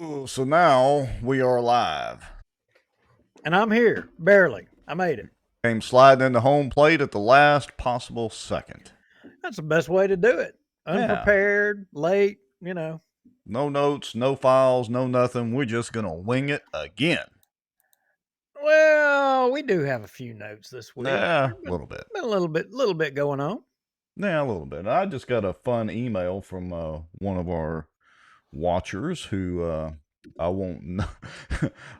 Ooh, so now we are live. And I'm here, barely. I made it. Came sliding into home plate at the last possible second. That's the best way to do it. Yeah. Unprepared, late. No notes, no files, no nothing. We're just going to wing it again. Well, we do have a few notes this week. Yeah, There's a little bit. been a little bit going on. Yeah, a little bit. I just got a fun email from one of our watchers who I won't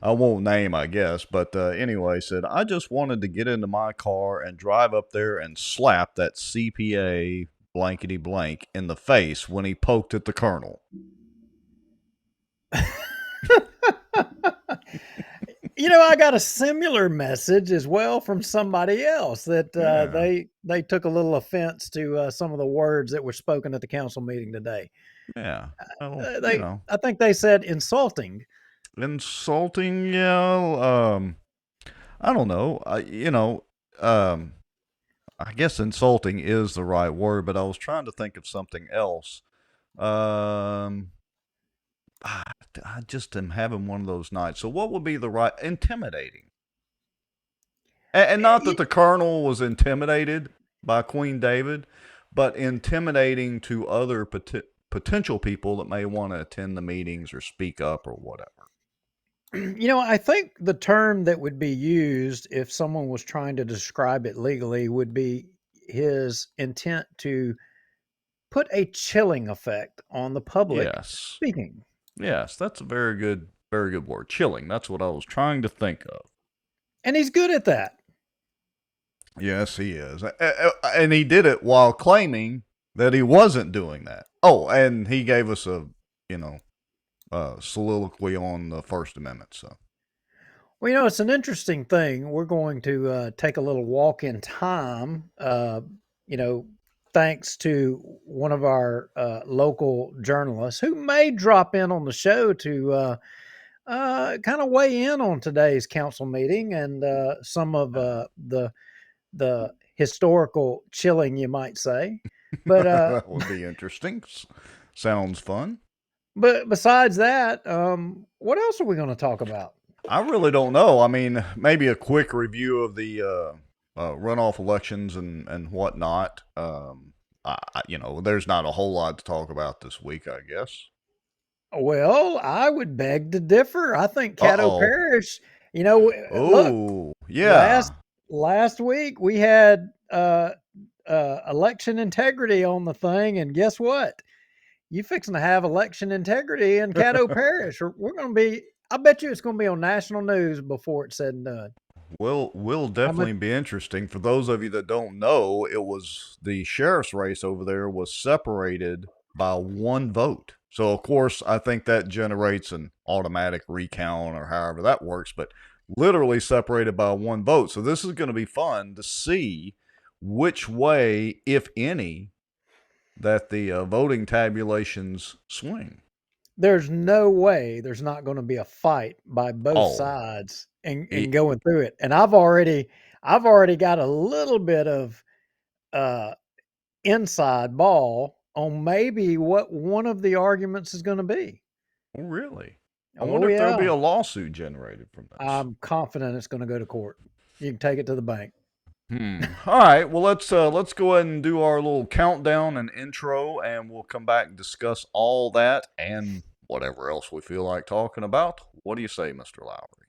I won't name, I guess, but anyway, said I just wanted to get into my car and drive up there and slap that CPA blankety blank in the face when he poked at the colonel. I got a similar message as well from somebody else that they took a little offense to some of the words that were spoken at the council meeting today. Yeah. Well, I think they said insulting. insulting, yeah. I don't know. I guess insulting is the right word, but I was trying to think of something else. Um, I just am having one of those nights. So, what would be the right intimidating? And not that the colonel was intimidated by Queen David, but intimidating to other potential people that may want to attend the meetings or speak up or whatever. I think the term that would be used if someone was trying to describe it legally would be his intent to put a chilling effect on the public Yes. speaking. Yes, that's a very good word. Chilling. That's what I was trying to think of. And he's good at that. Yes, he is. And he did it while claiming that he wasn't doing that. Oh, and he gave us a, soliloquy on the First Amendment. So, Well, it's an interesting thing. We're going to take a little walk in time, thanks to one of our local journalists who may drop in on the show to kind of weigh in on today's council meeting and some of the historical chilling, you might say. But that would be interesting. Sounds fun. but besides that, what else are we going to talk about? I really don't know. I mean, maybe a quick review of the runoff elections and whatnot. There's not a whole lot to talk about this week, I guess. Well, I would beg to differ. I think Caddo Uh-oh. Parish, look, Oh, yeah. last week we had election integrity on the thing, and guess what? You fixing to have election integrity in Caddo Parish. We're going to be. I bet you it's going to be on national news before it's said and done. Will How much? definitely be interesting. For those of you that don't know, it was the sheriff's race over there was separated by one vote. So of course, I think that generates an automatic recount or however that works, but literally separated by one vote. So this is going to be fun to see which way, if any, that the voting tabulations swing. There's no way there's not going to be a fight by both Oh, sides and it, going through it. And I've already got a little bit of uh inside ball on maybe what one of the arguments is going to be. oh, really? I Oh wonder if there'll be yeah, a lawsuit generated from this. I'm confident it's going to go to court. You can take it to the bank. All right. Well, let's go ahead and do our little countdown and intro, and we'll come back and discuss all that and whatever else we feel like talking about. What do you say, Mr. Lowry?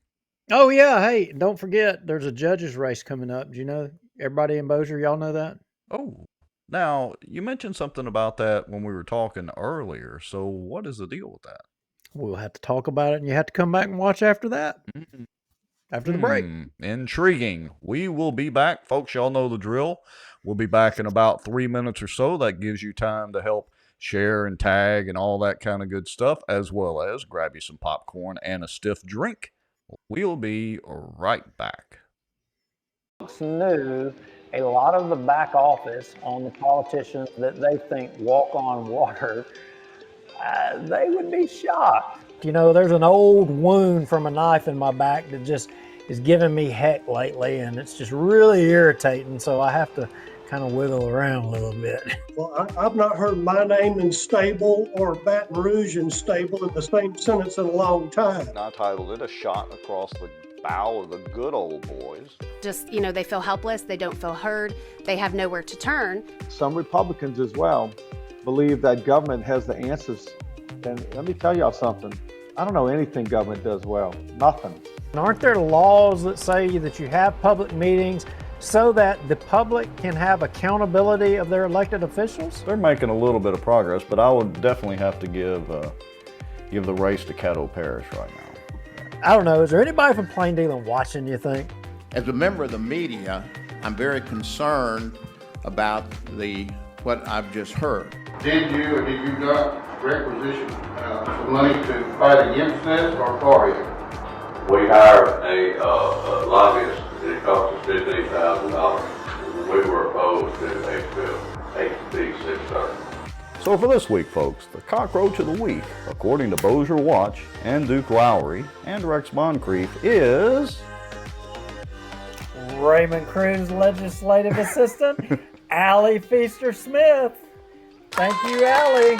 Oh yeah, hey, don't forget there's a judges race coming up. Do you know everybody in Bossier? Y'all know that? Oh, now you mentioned something about that when we were talking earlier. So, what is the deal with that? We'll have to talk about it, and you have to come back and watch after that, after the break. Intriguing. We will be back, folks. Y'all know the drill. We'll be back in about 3 minutes or so. That gives you time to help share and tag and all that kind of good stuff, as well as grab you some popcorn and a stiff drink. We'll be right back. Knew a lot of the back office on the politicians that they think walk on water, they would be shocked. There's an old wound from a knife in my back that just is giving me heck lately, and it's just really irritating. So I have to kind of wiggle around a little bit. Well, I've not heard my name in stable or Baton Rouge in stable in the same sentence in a long time. And I titled it "A Shot Across the Bow of the Good Old Boys." Just, they feel helpless, they don't feel heard, they have nowhere to turn. Some Republicans as well believe that government has the answers. And let me tell y'all something. I don't know anything government does well. Nothing. And aren't there laws that say that you have public meetings so that the public can have accountability of their elected officials? They're making a little bit of progress, but I would definitely have to give the race to Caddo Parish right now. I don't know. Is there anybody from Plain Dealing watching, you think? As a member of the media, I'm very concerned about what I've just heard. Did you or did you not requisition some money to fight against this or for it? We hired a lobbyist and it cost us $15,000. We were opposed to HB 630. So for this week, folks, the cockroach of the week, according to Bossier Watch and Duke Lowry and Rex Moncrief, is Raymond Cruz legislative assistant, Allie Feaster Smith. Thank you, Allie.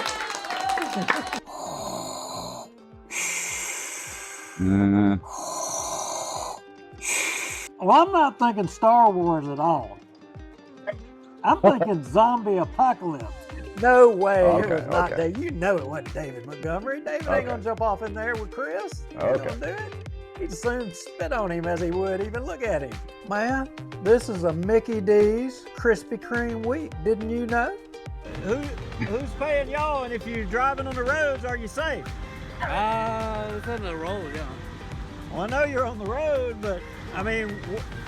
Well, I'm not thinking Star Wars at all. I'm thinking zombie apocalypse. No way. It was not David. You know it wasn't David Montgomery. David ain't going to jump off in there with Chris. He ain't going to do it. He'd as soon spit on him as he would even look at him. Man, this is a Mickey D's Krispy Kreme week. Didn't you know? Who's paying y'all? And if you're driving on the roads, are you safe? It's on the road, yeah. Well, I know you're on the road, but I mean,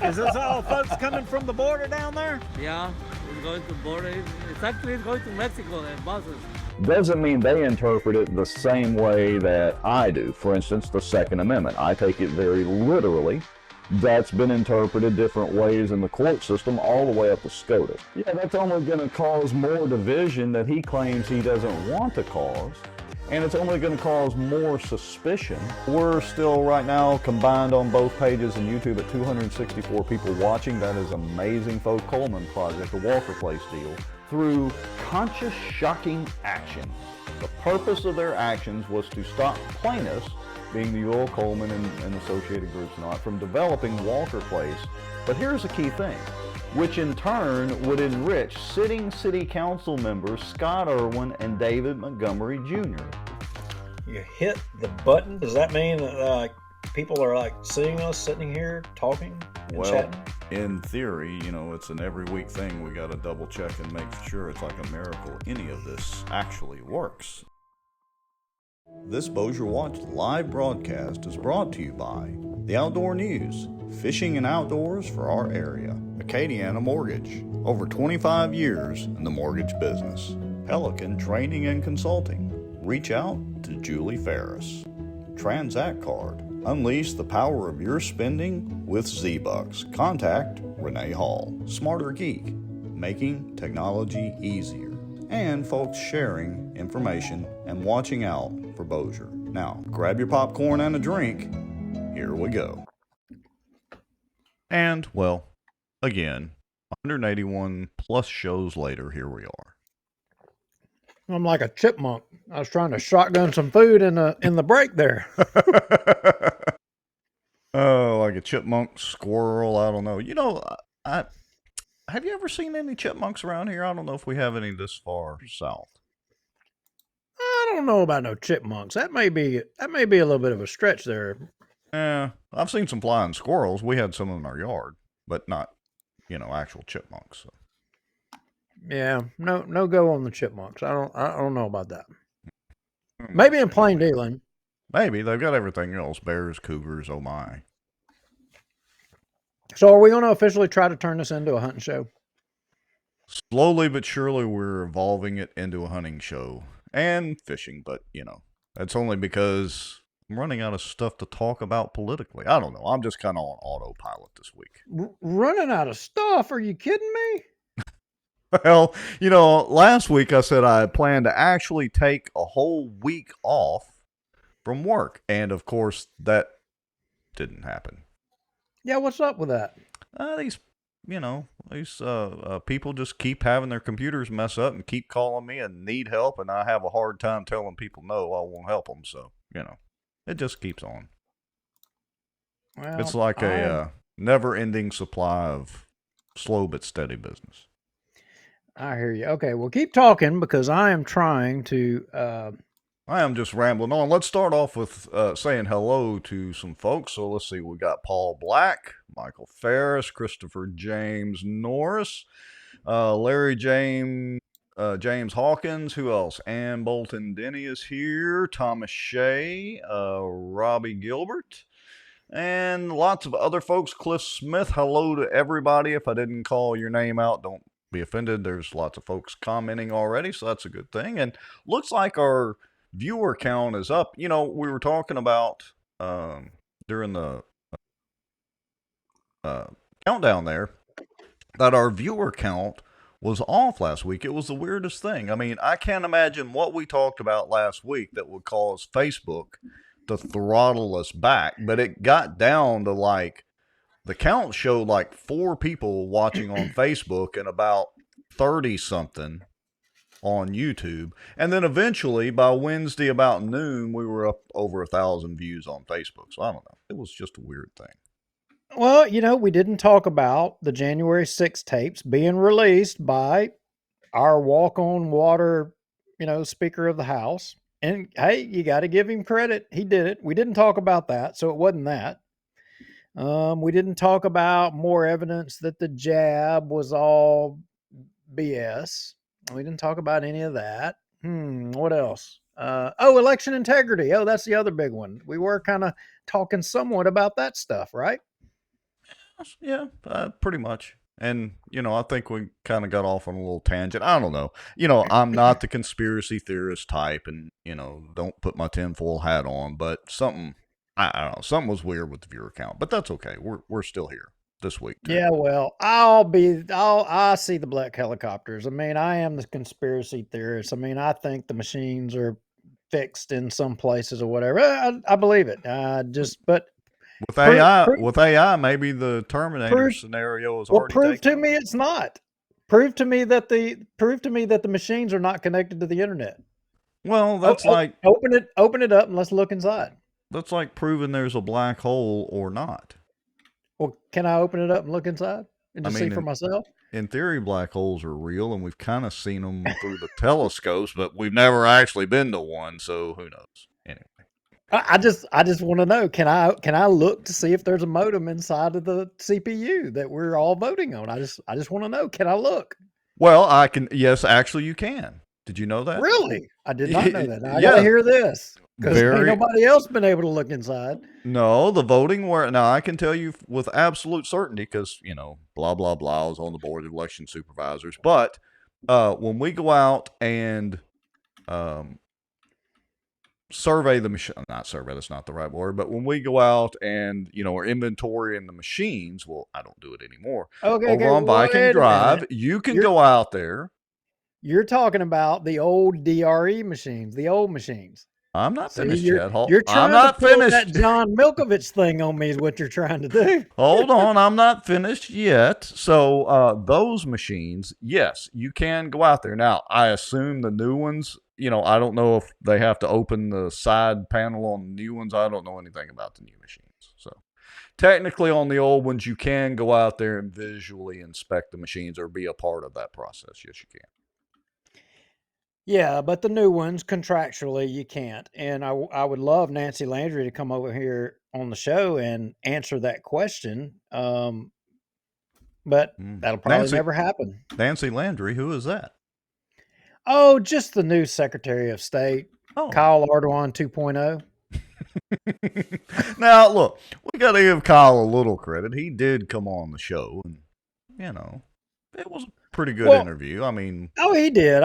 is this all folks coming from the border down there? Yeah, it's going to border. It's actually going to Mexico and buses. doesn't mean they interpret it the same way that I do. For instance, the Second Amendment. I take it very literally. That's been interpreted different ways in the court system all the way up to SCOTUS. Yeah, that's only going to cause more division that he claims he doesn't want to cause. And it's only going to cause more suspicion. We're still right now combined on both pages and YouTube at 264 people watching. That is amazing. Folks, Coleman Project, the Walker Place deal, through conscious, shocking action. The purpose of their actions was to stop plaintiffs, being the Earl Coleman and associated groups and all, from developing Walker Place. But here's the key thing, which in turn would enrich sitting city council members Scott Irwin and David Montgomery Jr. You hit the button. Does that mean that people are seeing us sitting here talking and chatting? In theory, you know, it's an every week thing. We got to double check and make sure it's like a miracle any of this actually works. This Bossier Watch live broadcast is brought to you by the Outdoor News, fishing and outdoors for our area. Acadiana Mortgage, over 25 years in the mortgage business. Pelican Training and Consulting. Reach out to Julie Ferris. Transact Card. Unleash the power of your spending with Z-Bucks. Contact Renee Hall. Smarter Geek. Making technology easier. And folks sharing information and watching out for Bossier. Now, grab your popcorn and a drink. Here we go. And, well, again, 181 plus shows later, here we are. I'm like a chipmunk. I was trying to shotgun some food in the break there. Oh, like a chipmunk, squirrel, I don't know. You know, have you ever seen any chipmunks around here? I don't know if we have any this far south. I don't know about no chipmunks. That may be a little bit of a stretch there. Yeah, I've seen some flying squirrels. We had some in our yard, but not, actual chipmunks. So. Yeah, no go on the chipmunks. I don't know about that. Maybe in Plain Dealing. Maybe they've got everything else: bears, cougars. Oh my! So, are we going to officially try to turn this into a hunting show? Slowly but surely, we're evolving it into a hunting show and fishing. But that's only because I'm running out of stuff to talk about politically. I don't know. I'm just kind of on autopilot this week. Running out of stuff? Are you kidding me? Well, last week I said I planned to actually take a whole week off from work. And of course, that didn't happen. Yeah, what's up with that? these people just keep having their computers mess up and keep calling me and need help, and I have a hard time telling people no, I won't help them. So it just keeps on. It's Well, like a never-ending supply of slow but steady business. I hear you. Okay, well, keep talking because I am trying to. I am just rambling on. Let's start off with saying hello to some folks. So let's see. We got Paul Black, Michael Ferris, Christopher James Norris, Larry James Hawkins. Who else? Ann Bolton Denny is here. Thomas Shea, Robbie Gilbert, and lots of other folks. Cliff Smith. Hello to everybody. If I didn't call your name out, don't be offended. There's lots of folks commenting already, so that's a good thing. And looks like our viewer count is up. We were talking about during the countdown there that our viewer count was off last week. It was the weirdest thing. I mean, I can't imagine what we talked about last week that would cause Facebook to throttle us back, but it got down to like the count showed like 4 people watching on Facebook and about 30 something on YouTube. And then eventually by Wednesday about noon, we were up over 1,000 views on Facebook. So I don't know. It was just a weird thing. Well, we didn't talk about the January 6th tapes being released by our walk on water, Speaker of the House. And hey, you got to give him credit. He did it. We didn't talk about that. So it wasn't that. We didn't talk about more evidence that the jab was all BS. We didn't talk about any of that. What else? Election integrity. Oh, that's the other big one. We were kind of talking somewhat about that stuff, right? Yeah, pretty much. And, I think we kind of got off on a little tangent. I don't know. I'm not the conspiracy theorist type and, don't put my tinfoil hat on, but I don't know, something was weird with the viewer count, but that's okay. We're still here this week. Too. Yeah, well, I see the black helicopters. I mean, I am the conspiracy theorist. I mean, I think the machines are fixed in some places or whatever. I believe it. But with AI, maybe the Terminator scenario is already prove taken. to me it's not. Prove to me that the machines are not connected to the internet. Well, that's like open it up and let's look inside. That's like proving there's a black hole or not. Well, can I open it up and look inside and just see for myself? In theory, black holes are real, and we've kind of seen them through the telescopes, but we've never actually been to one, so who knows? Anyway. I just want to know, can I look to see if there's a modem inside of the CPU that we're all voting on? I just want to know, can I look? Well, I can. Yes, actually, you can. Did you know that? Really? I did not know that. I gotta hear this because ain't nobody else been able to look inside. No, the voting were. Now I can tell you with absolute certainty because blah blah blah. I was on the board of election supervisors, but when we go out and survey the machine, not survey, that's not the right word, but when we go out and are inventorying the machines, well, I don't do it anymore. Over on Viking Drive, you can go out there. You're talking about the old DRE machines, the old machines. I'm not finished yet. You're trying to pull that John Milkovich thing on me is what you're trying to do. Hold on, I'm not finished yet. So those machines, yes, you can go out there. Now, I assume the new ones, I don't know if they have to open the side panel on the new ones. I don't know anything about the new machines. So technically on the old ones, you can go out there and visually inspect the machines or be a part of that process. Yes, you can. Yeah, but the new ones, contractually, you can't. And I would love Nancy Landry to come over here on the show and answer that question. But that'll probably never happen. Nancy Landry, who is that? Oh, just the new Secretary of State, Kyle Ardoin 2.0. Now, look, we got to give Kyle a little credit. He did come on the show, and it was a pretty good interview. I mean, he did.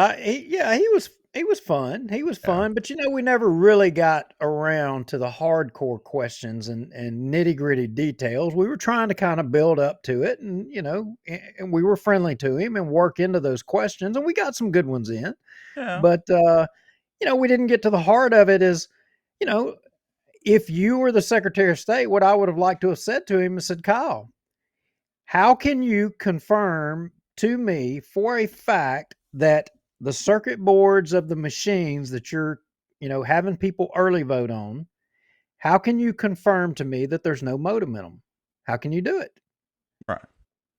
He was fun. He was fun, but we never really got around to the hardcore questions and nitty gritty details. We were trying to kind of build up to it, and and we were friendly to him and work into those questions, and we got some good ones in. Yeah. But we didn't get to the heart of it. Is if you were the Secretary of State, what I would have liked to have said to him is said, Kyle, How can you confirm to me for a fact that the circuit boards of the machines that you're, having people early vote on, how can you confirm to me that there's no modem in them? How can you do it? Right.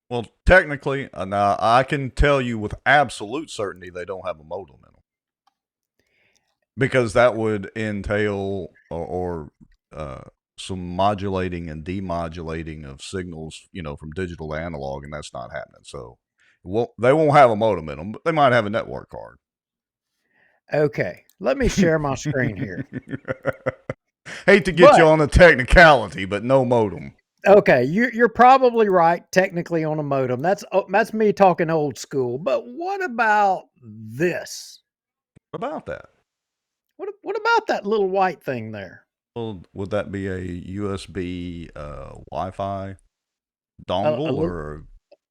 Well, technically, now I can tell you with absolute certainty they don't have a modem in them, because that would entail some modulating and demodulating of signals, from digital to analog, and that's not happening. So, they won't have a modem in them, but they might have a network card. Okay, let me share my screen here. Hate to get you on the technicality, but no modem. Okay, you're probably right technically on a modem. That's me talking old school. But what about this? What about that? What about that little white thing there? Well, would that be a USB Wi-Fi A dongle little, or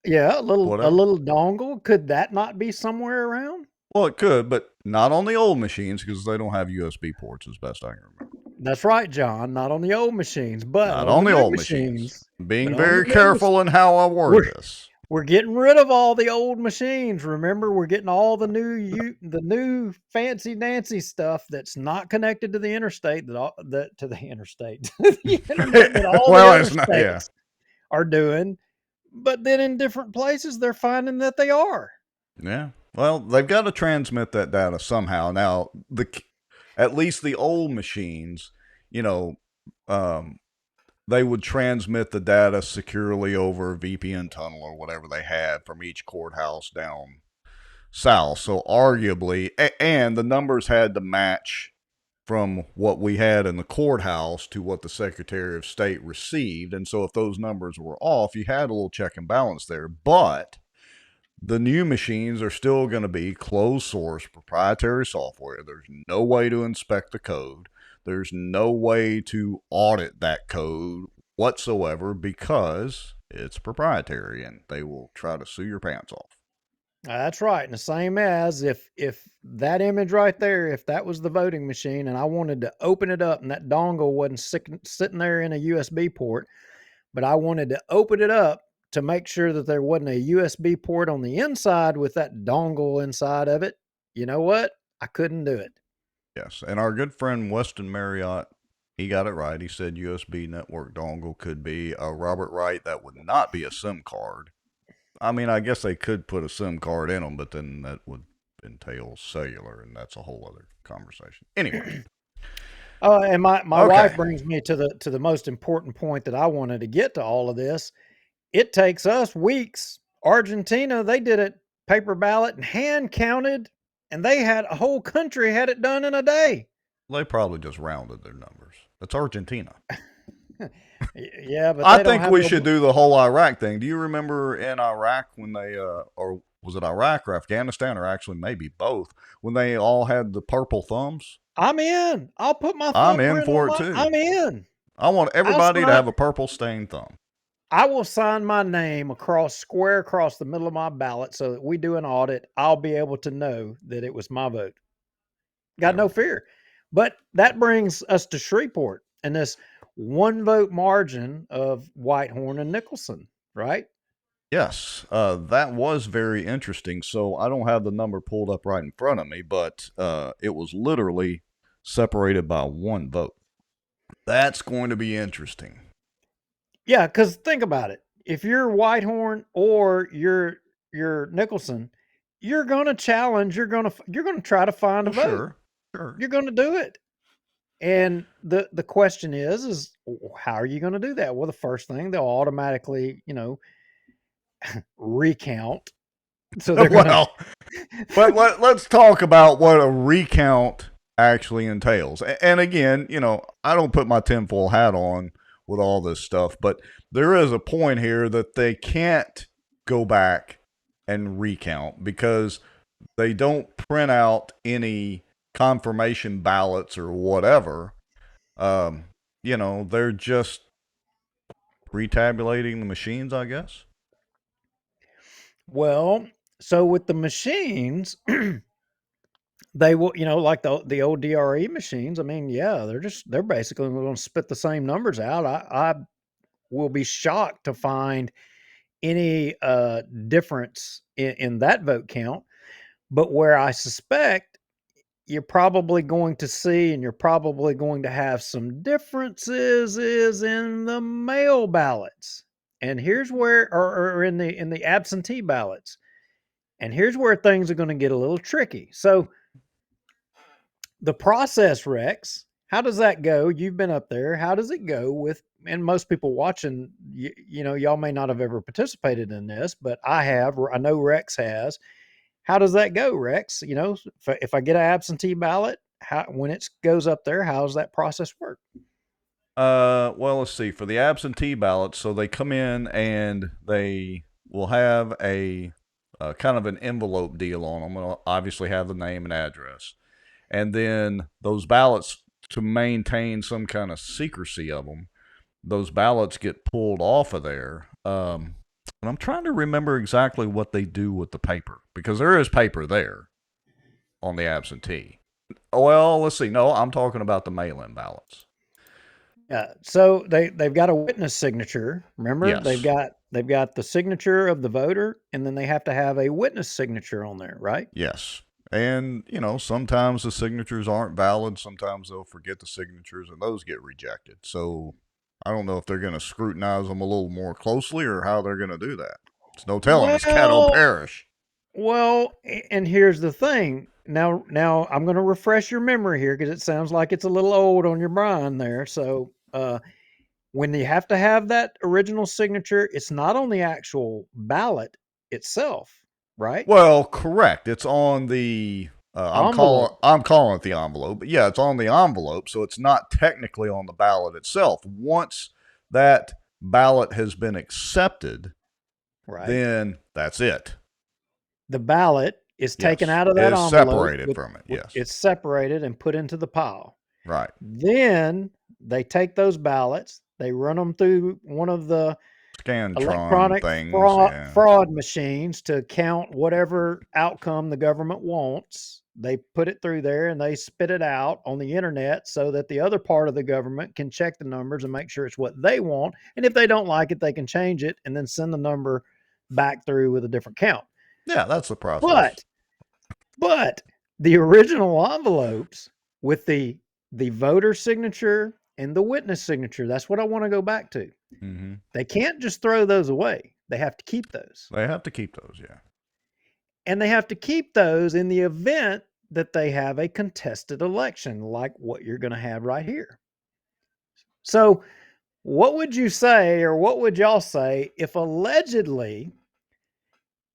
yeah, a whatever? little dongle. Could that not be somewhere around? Well, it could, but not on the old machines because they don't have USB ports, as best I can remember. That's right, John. Not on the old machines, but Not on on the the new old machines. Being But on very the new careful in how I word this. We're getting rid of all the old machines. Remember, we're getting all the new fancy dancy stuff that's not connected to the interstate to the interstate, the internet that all the Well, other it's not. Yeah. states are doing. But then in different places, they're finding that they are. Yeah. Well, they've got to transmit that data somehow. Now, at least the old machines, they would transmit the data securely over a VPN tunnel or whatever they had from each courthouse down south. So arguably, and the numbers had to match from what we had in the courthouse to what the Secretary of State received. And so if those numbers were off, you had a little check and balance there. But the new machines are still going to be closed source proprietary software. There's no way to inspect the code. There's no way to audit that code whatsoever because it's proprietary and they will try to sue your pants off. That's right. And the same as if that image right there, if that was the voting machine and I wanted to open it up and that dongle wasn't sitting there in a USB port, but I wanted to open it up to make sure that there wasn't a USB port on the inside with that dongle inside of it, you know what? I couldn't do it. Yes. And our good friend Weston Marriott, he got it right. He said USB network dongle could be a Robert Wright. That would not be a SIM card. I mean, I guess they could put a SIM card in them, but then that would entail cellular, and that's a whole other conversation. Anyway. And my wife brings me to the most important point that I wanted to get to all of this. It takes us weeks. Argentina, they did it paper ballot and hand counted, and they had a whole country had it done in a day. They probably just rounded their numbers. That's Argentina. Yeah, but I think we should do the whole Iraq thing. Do you remember in Iraq when they, or was it Iraq or Afghanistan, or actually maybe both, when they all had the purple thumbs? I'm in. I'll put my I'm in for it too. I'm in. I want everybody to have a purple stained thumb. I will sign my name square across the middle of my ballot so that we do an audit. I'll be able to know that it was my vote. Got no fear. But that brings us to Shreveport and this one vote margin of Whitehorn and Nicholson, right? Yes, that was very interesting. So I don't have the number pulled up right in front of me, but it was literally separated by one vote. That's going to be interesting. Yeah, because think about it. If you're Whitehorn or you're Nicholson, you're going to challenge. You're going to try to find a vote. Sure. You're going to do it. And the question is how are you going to do that? Well, the first thing they'll automatically, recount. So they're but let's talk about what a recount actually entails. And again, I don't put my tinfoil hat on with all this stuff, but there is a point here that they can't go back and recount because they don't print out any confirmation ballots or whatever. They're just retabulating the machines, I guess. Well, so with the machines, they will, like the old DRE machines. I mean, yeah, they're basically going to spit the same numbers out. I will be shocked to find any difference in that vote count. But where I suspect you're probably going to see and you're probably going to have some differences is in the mail ballots. And here's where, or in the absentee ballots. And here's where things are going to get a little tricky. So the process, Rex, how does that go? You've been up there. How does it go with, and most people watching, you know, y'all may not have ever participated in this, but I have. I know Rex has. How does that go, Rex? You know, if I get an absentee ballot, when it goes up there, how does that process work? Well, let's see. For the absentee ballots, so they come in and they will have a kind of an envelope deal on them. They'll obviously have the name and address. And then those ballots, to maintain some kind of secrecy of them, those ballots get pulled off of there. And I'm trying to remember exactly what they do with the paper, because there is paper there on the absentee. Well, let's see. No, I'm talking about the mail-in ballots. So they've got a witness signature. Remember, Yes. they've got the signature of the voter, and then they have to have a witness signature on there, right? Yes. And, you know, sometimes the signatures aren't valid. Sometimes they'll forget the signatures and those get rejected. So I don't know if they're going to scrutinize them a little more closely or how they're going to do that. It's no telling. It's Caddo Parish. Well, and here's the thing. Now I'm going to refresh your memory here because it sounds like it's a little old on your brain there. So when you have to have that original signature, it's not on the actual ballot itself, right? Well, correct. It's on the I'm calling it the envelope, but yeah, it's on the envelope, so it's not technically on the ballot itself. Once that ballot has been accepted, right, then that's it. The ballot is taken out of that it's envelope. Separated from it. Yes, it's separated and put into the pile. Right. Then they take those ballots, they run them through one of the electronic fraud machines to count whatever outcome the government wants. They put it through there and they spit it out on the internet so that the other part of the government can check the numbers and make sure it's what they want. And if they don't like it, they can change it and then send the number back through with a different count. Yeah, that's the process. But the original envelopes with the voter signature and the witness signature, that's what I want to go back to. Mm-hmm. They can't just throw those away. They have to keep those. They have to keep those, yeah. And they have to keep those in the event that they have a contested election, like what you're going to have right here. So what would you say, or what would y'all say, if allegedly,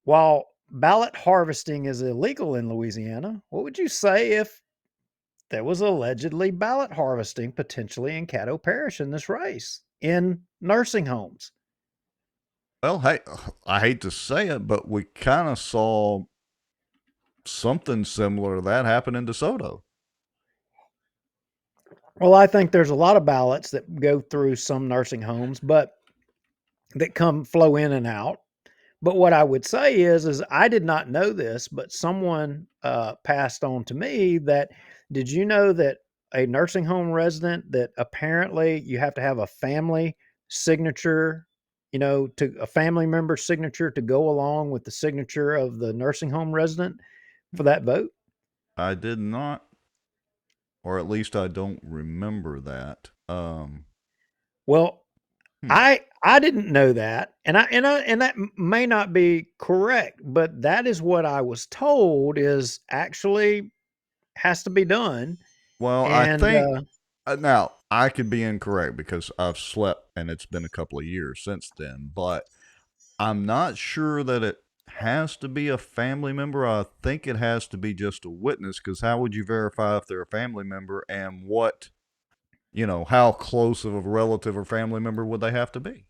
while ballot harvesting is illegal in Louisiana, what would you say if there was allegedly ballot harvesting potentially in Caddo Parish in this race in nursing homes? Well, hey, I hate to say it, but we kind of saw something similar to that happen in DeSoto. Well, I think there's a lot of ballots that go through some nursing homes, but that flow in and out. But what I would say is I did not know this, but someone passed on to me that, did you know that a nursing home resident, that apparently you have to have a family signature, you know, to a family member signature to go along with the signature of the nursing home resident for that vote? I did not, or at least I don't remember that. Well, I didn't know that, and that may not be correct, but that is what I was told is actually has to be done. Well, And, I think now I could be incorrect because I've slept and it's been a couple of years since then, but I'm not sure that it has to be a family member. I think it has to be just a witness, because how would you verify if they're a family member, and what, you know, how close of a relative or family member would they have to be?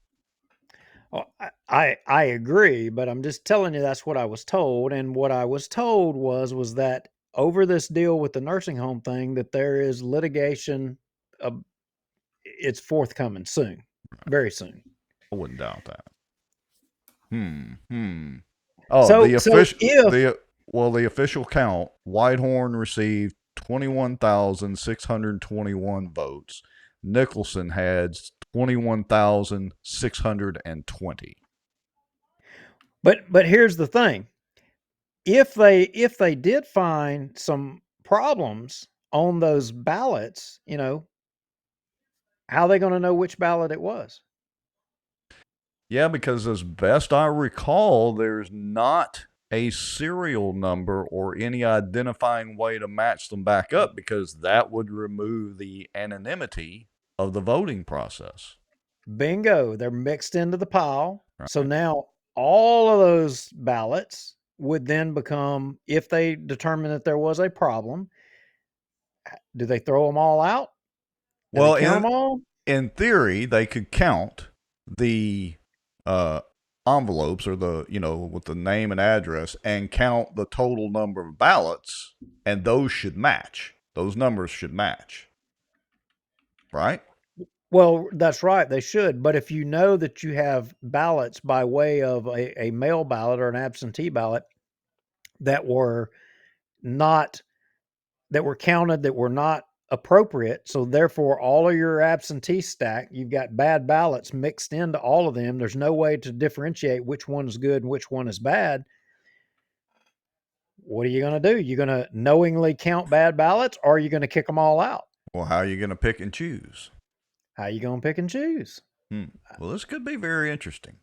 Well, I agree, but I'm just telling you that's what I was told, and what I was told was that over this deal with the nursing home thing, that there is litigation. It's forthcoming soon, very soon. I wouldn't doubt that. Oh, So the official the official count, Whitehorn received 21,621 votes. Nicholson had 21,620. But here's the thing: if they did find some problems on those ballots, how are they going to know which ballot it was? Yeah, because as best I recall, there's not a serial number or any identifying way to match them back up because that would remove the anonymity of the voting process. Bingo, they're mixed into the pile. Right. So now all of those ballots would then become, if they determine that there was a problem, do they throw them all out? Do Well, they count them all? in theory, they could count the uh, envelopes or with the name and address and count the total number of ballots, and those should match. Those numbers should match. Right? Well, that's right. They should. But if you know that you have ballots by way of a mail ballot or an absentee ballot that were not, that were counted, that were not appropriate. So therefore, all of your absentee stack, you've got bad ballots mixed into all of them. There's no way to differentiate which one is good and which one is bad. What are you going to do? You're going to knowingly count bad ballots, or are you going to kick them all out? Well, how are you going to pick and choose? How are you going to pick and choose? Well, this could be very interesting.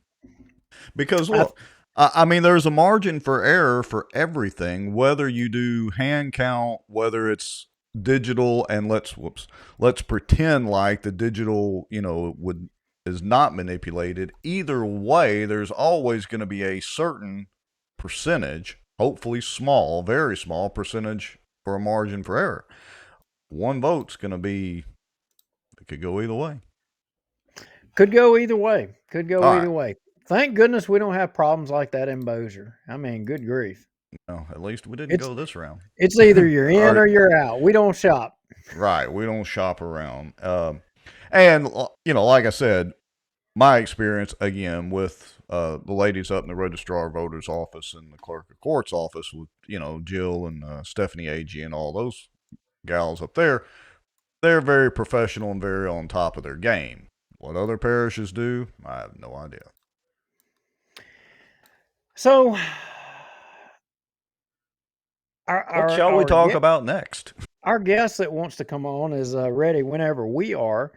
Because look, I mean, there's a margin for error for everything, whether you do hand count, whether it's digital, and let's pretend like the digital, is not manipulated. Either way, there's always going to be a certain percentage, hopefully small, very small percentage for a margin for error. One vote's going to be, it could go either way. Could go either way. Could go All either right. way. Thank goodness we don't have problems like that in Bossier. I mean, good grief. No, at least we didn't go this round. It's either you're in or you're out. We don't shop. Right. We don't shop around. And, like I said, my experience, again, with the ladies up in the registrar voters office and the clerk of court's office with, Jill and Stephanie Agee and all those gals up there, they're very professional and very on top of their game. What other parishes do, I have no idea. So, what shall we talk about next? Our guest that wants to come on is ready whenever we are.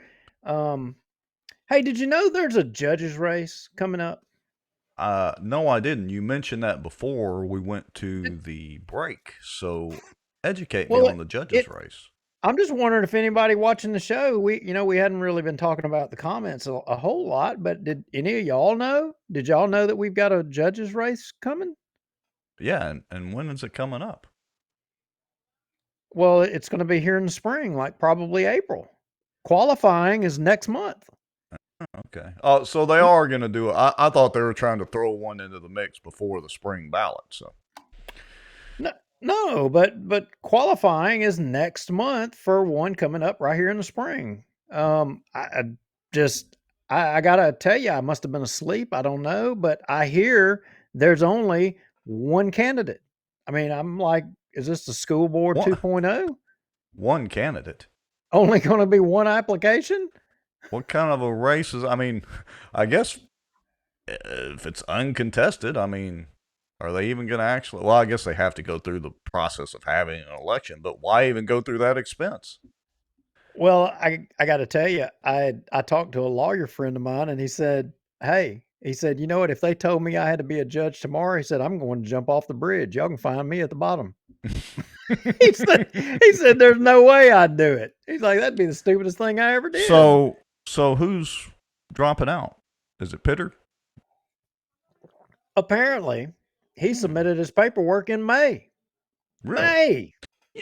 Hey, did you know there's a judges race coming up? No, I didn't. You mentioned that before we went to the break. So educate me on the judges race. I'm just wondering if anybody watching the show, we hadn't really been talking about the comments a whole lot, but did any of y'all know? Did y'all know that we've got a judges race coming? Yeah, and when is it coming up? Well, it's going to be here in the spring, like probably April. Qualifying is next month. Okay. Oh, so they are going to do it. I thought they were trying to throw one into the mix before the spring ballot. So. No, but qualifying is next month for one coming up right here in the spring. I gotta tell you, I must have been asleep. I don't know, but I hear there's only one candidate. I mean, I'm like, is this the school board 2.0? One candidate. Only going to be one application? What kind of a race is? I mean, I guess if it's uncontested, I mean. Are they even going to actually? Well, I guess they have to go through the process of having an election, but why even go through that expense? Well, I got to tell you, I talked to a lawyer friend of mine, and he said, "Hey, you know what? If they told me I had to be a judge tomorrow, he said I'm going to jump off the bridge. Y'all can find me at the bottom." he said, "There's no way I'd do it." He's like, "That'd be the stupidest thing I ever did." So who's dropping out? Is it Pitter? Apparently. He submitted his paperwork in May. Really? May.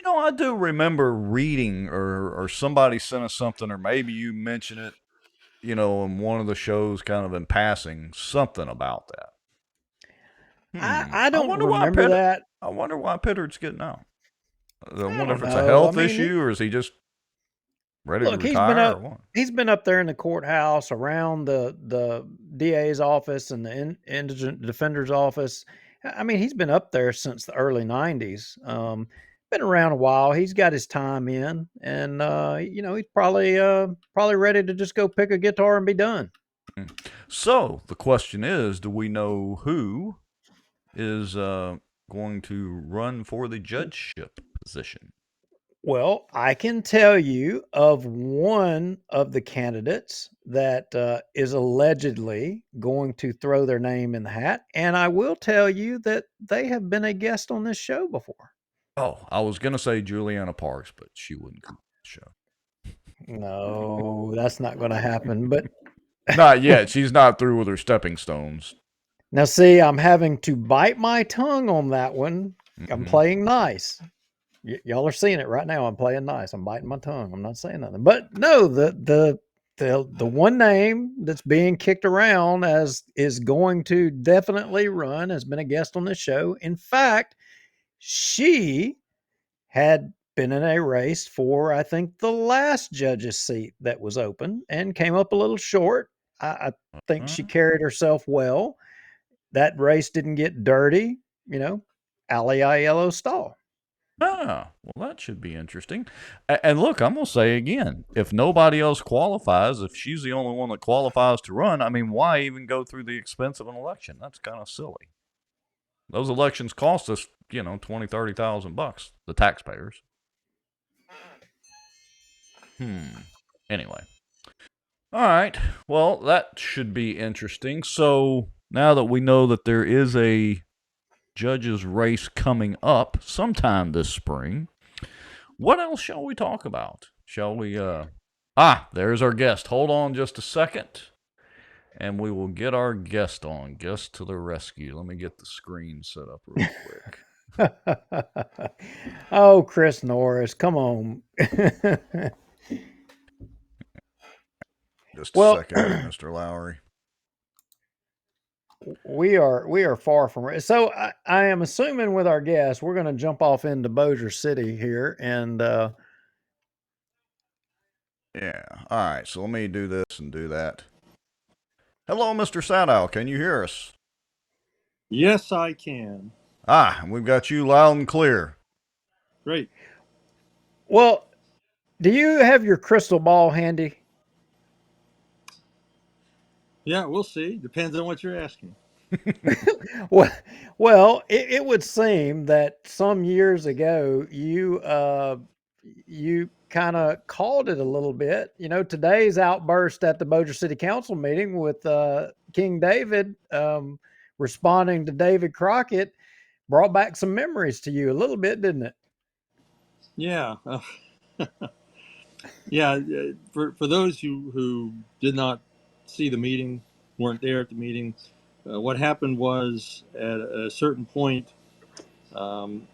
I do remember reading or somebody sent us something, or maybe you mentioned it, in one of the shows kind of in passing, something about that. I don't remember that. I wonder why Pitter's getting out. I wonder if it's a health issue or is he just ready to retire or what? He's been up there in the courthouse around the DA's office and the indigent defender's office. I mean, he's been up there since the early 90s. Been around a while. He's got his time in, and he's probably ready to just go pick a guitar and be done. So the question is, do we know who is going to run for the judgeship position? Well, I can tell you of one of the candidates that is allegedly going to throw their name in the hat. And I will tell you that they have been a guest on this show before. Oh, I was going to say Juliana Parks, but she wouldn't come on the show. No, that's not going to happen. But Not yet. She's not through with her stepping stones. now, see, I'm having to bite my tongue on that one. I'm playing nice. Y'all are seeing it right now. I'm playing nice. I'm biting my tongue. I'm not saying nothing. But no, the one name that's being kicked around as is going to definitely run has been a guest on this show. In fact, she had been in a race for, I think, the last judge's seat that was open and came up a little short. I think she carried herself well. That race didn't get dirty, alley yellow stall. Ah, well, that should be interesting. And look, I'm going to say again, if nobody else qualifies, if she's the only one that qualifies to run, I mean, why even go through the expense of an election? That's kind of silly. Those elections cost us, $20,000-$30,000, the taxpayers. Anyway. All right. Well, that should be interesting. So now that we know that there is a judge's race coming up sometime this spring, what else shall we talk about? Shall we, there's our guest. Hold on just a second, and we will get our guest on. Guest to the rescue. Let me get the screen set up real quick. Oh, Chris Norris, come on. Just a second, Mr. Lowry. We are far from it. So I am assuming with our guest, we're going to jump off into Bossier City here, and yeah. All right. So let me do this and do that. Hello, Mr. Sadow. Can you hear us? Yes, I can. We've got you loud and clear. Great. Well, do you have your crystal ball handy? Yeah, we'll see. Depends on what you're asking. Well, it would seem that some years ago you kind of called it a little bit. Today's outburst at the Bossier City Council meeting with King David responding to David Crockett brought back some memories to you a little bit, didn't it? Yeah. Yeah. For those who did not see the meeting, weren't there at the meeting, what happened was at a certain point, um,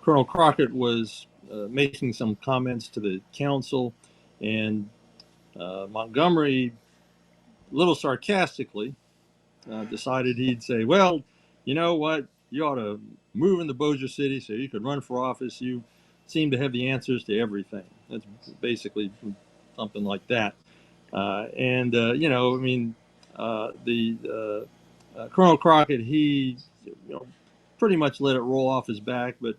Colonel Crockett was making some comments to the council, and Montgomery, a little sarcastically, decided he'd say, well, you know what? You ought to move into Bossier City so you could run for office. You seem to have the answers to everything. That's basically something like that. The Colonel Crockett, he pretty much let it roll off his back, but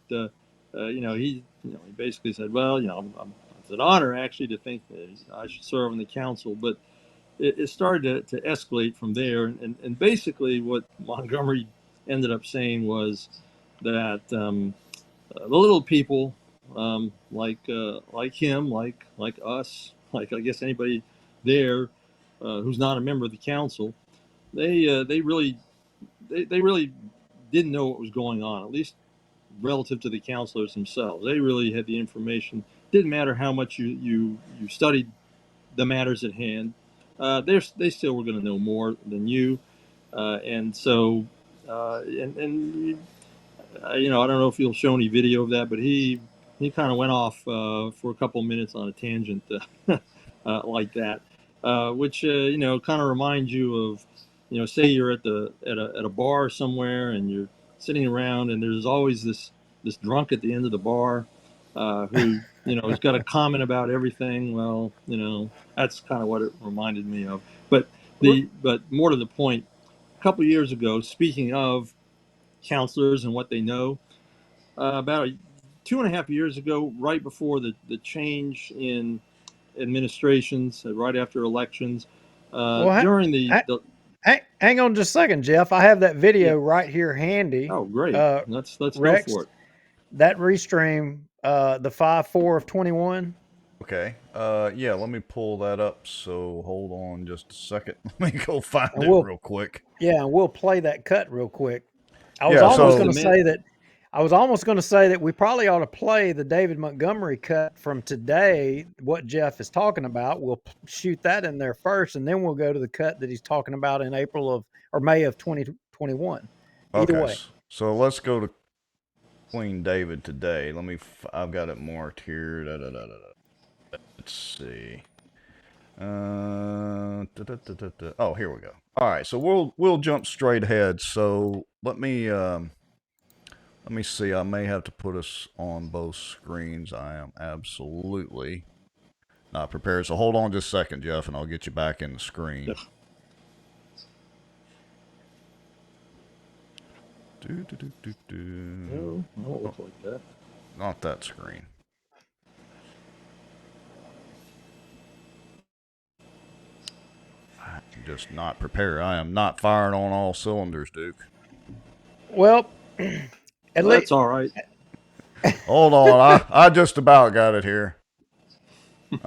he basically said, well, it's an honor actually to think that I should serve on the council, but it started to escalate from there. And basically what Montgomery ended up saying was that the little people, like him, like us, like I guess anybody there who's not a member of the council, they really didn't know what was going on, at least relative to the counselors themselves. They really had the information. Didn't matter how much you studied the matters at hand. They still were going to know more than you, and so I don't know if you'll show any video of that, but he kind of went off for a couple of minutes on a tangent like that, which kind of reminds you of say you're at a bar somewhere and you're sitting around and there's always this drunk at the end of the bar who has got a comment about everything. Well, that's kind of what it reminded me of. But more to the point, a couple of years ago, speaking of counselors and what they know, about 2.5 years ago, right before the change in administrations, right after elections, during the Hang on just a second, Jeff. I have that video right here handy. Oh, great. Let's go Rex, for it. that restream, the 5-4 of 21. Okay. Yeah, let me pull that up. So hold on just a second. Let me go find And it we'll real quick. Yeah, and we'll play that cut real quick. I was Yeah, almost so going to say that. I was almost going to say that we probably ought to play the David Montgomery cut from today. What Jeff is talking about, we'll shoot that in there first, and then we'll go to the cut that he's talking about in April of or May of 2021. Either okay. way. So let's go to Queen David today. Let me. I've got it marked here. Let's see. Oh, here we go. All right, so we'll jump straight ahead. So let me see. I may have to put us on both screens. I am absolutely not prepared. So hold on just a second, Jeff, and I'll get you back in the screen. No, I don't look like that. Not that screen. I'm just not prepared. I am not firing on all cylinders, Duke. Well, that's all right. Hold on, I just about got it here.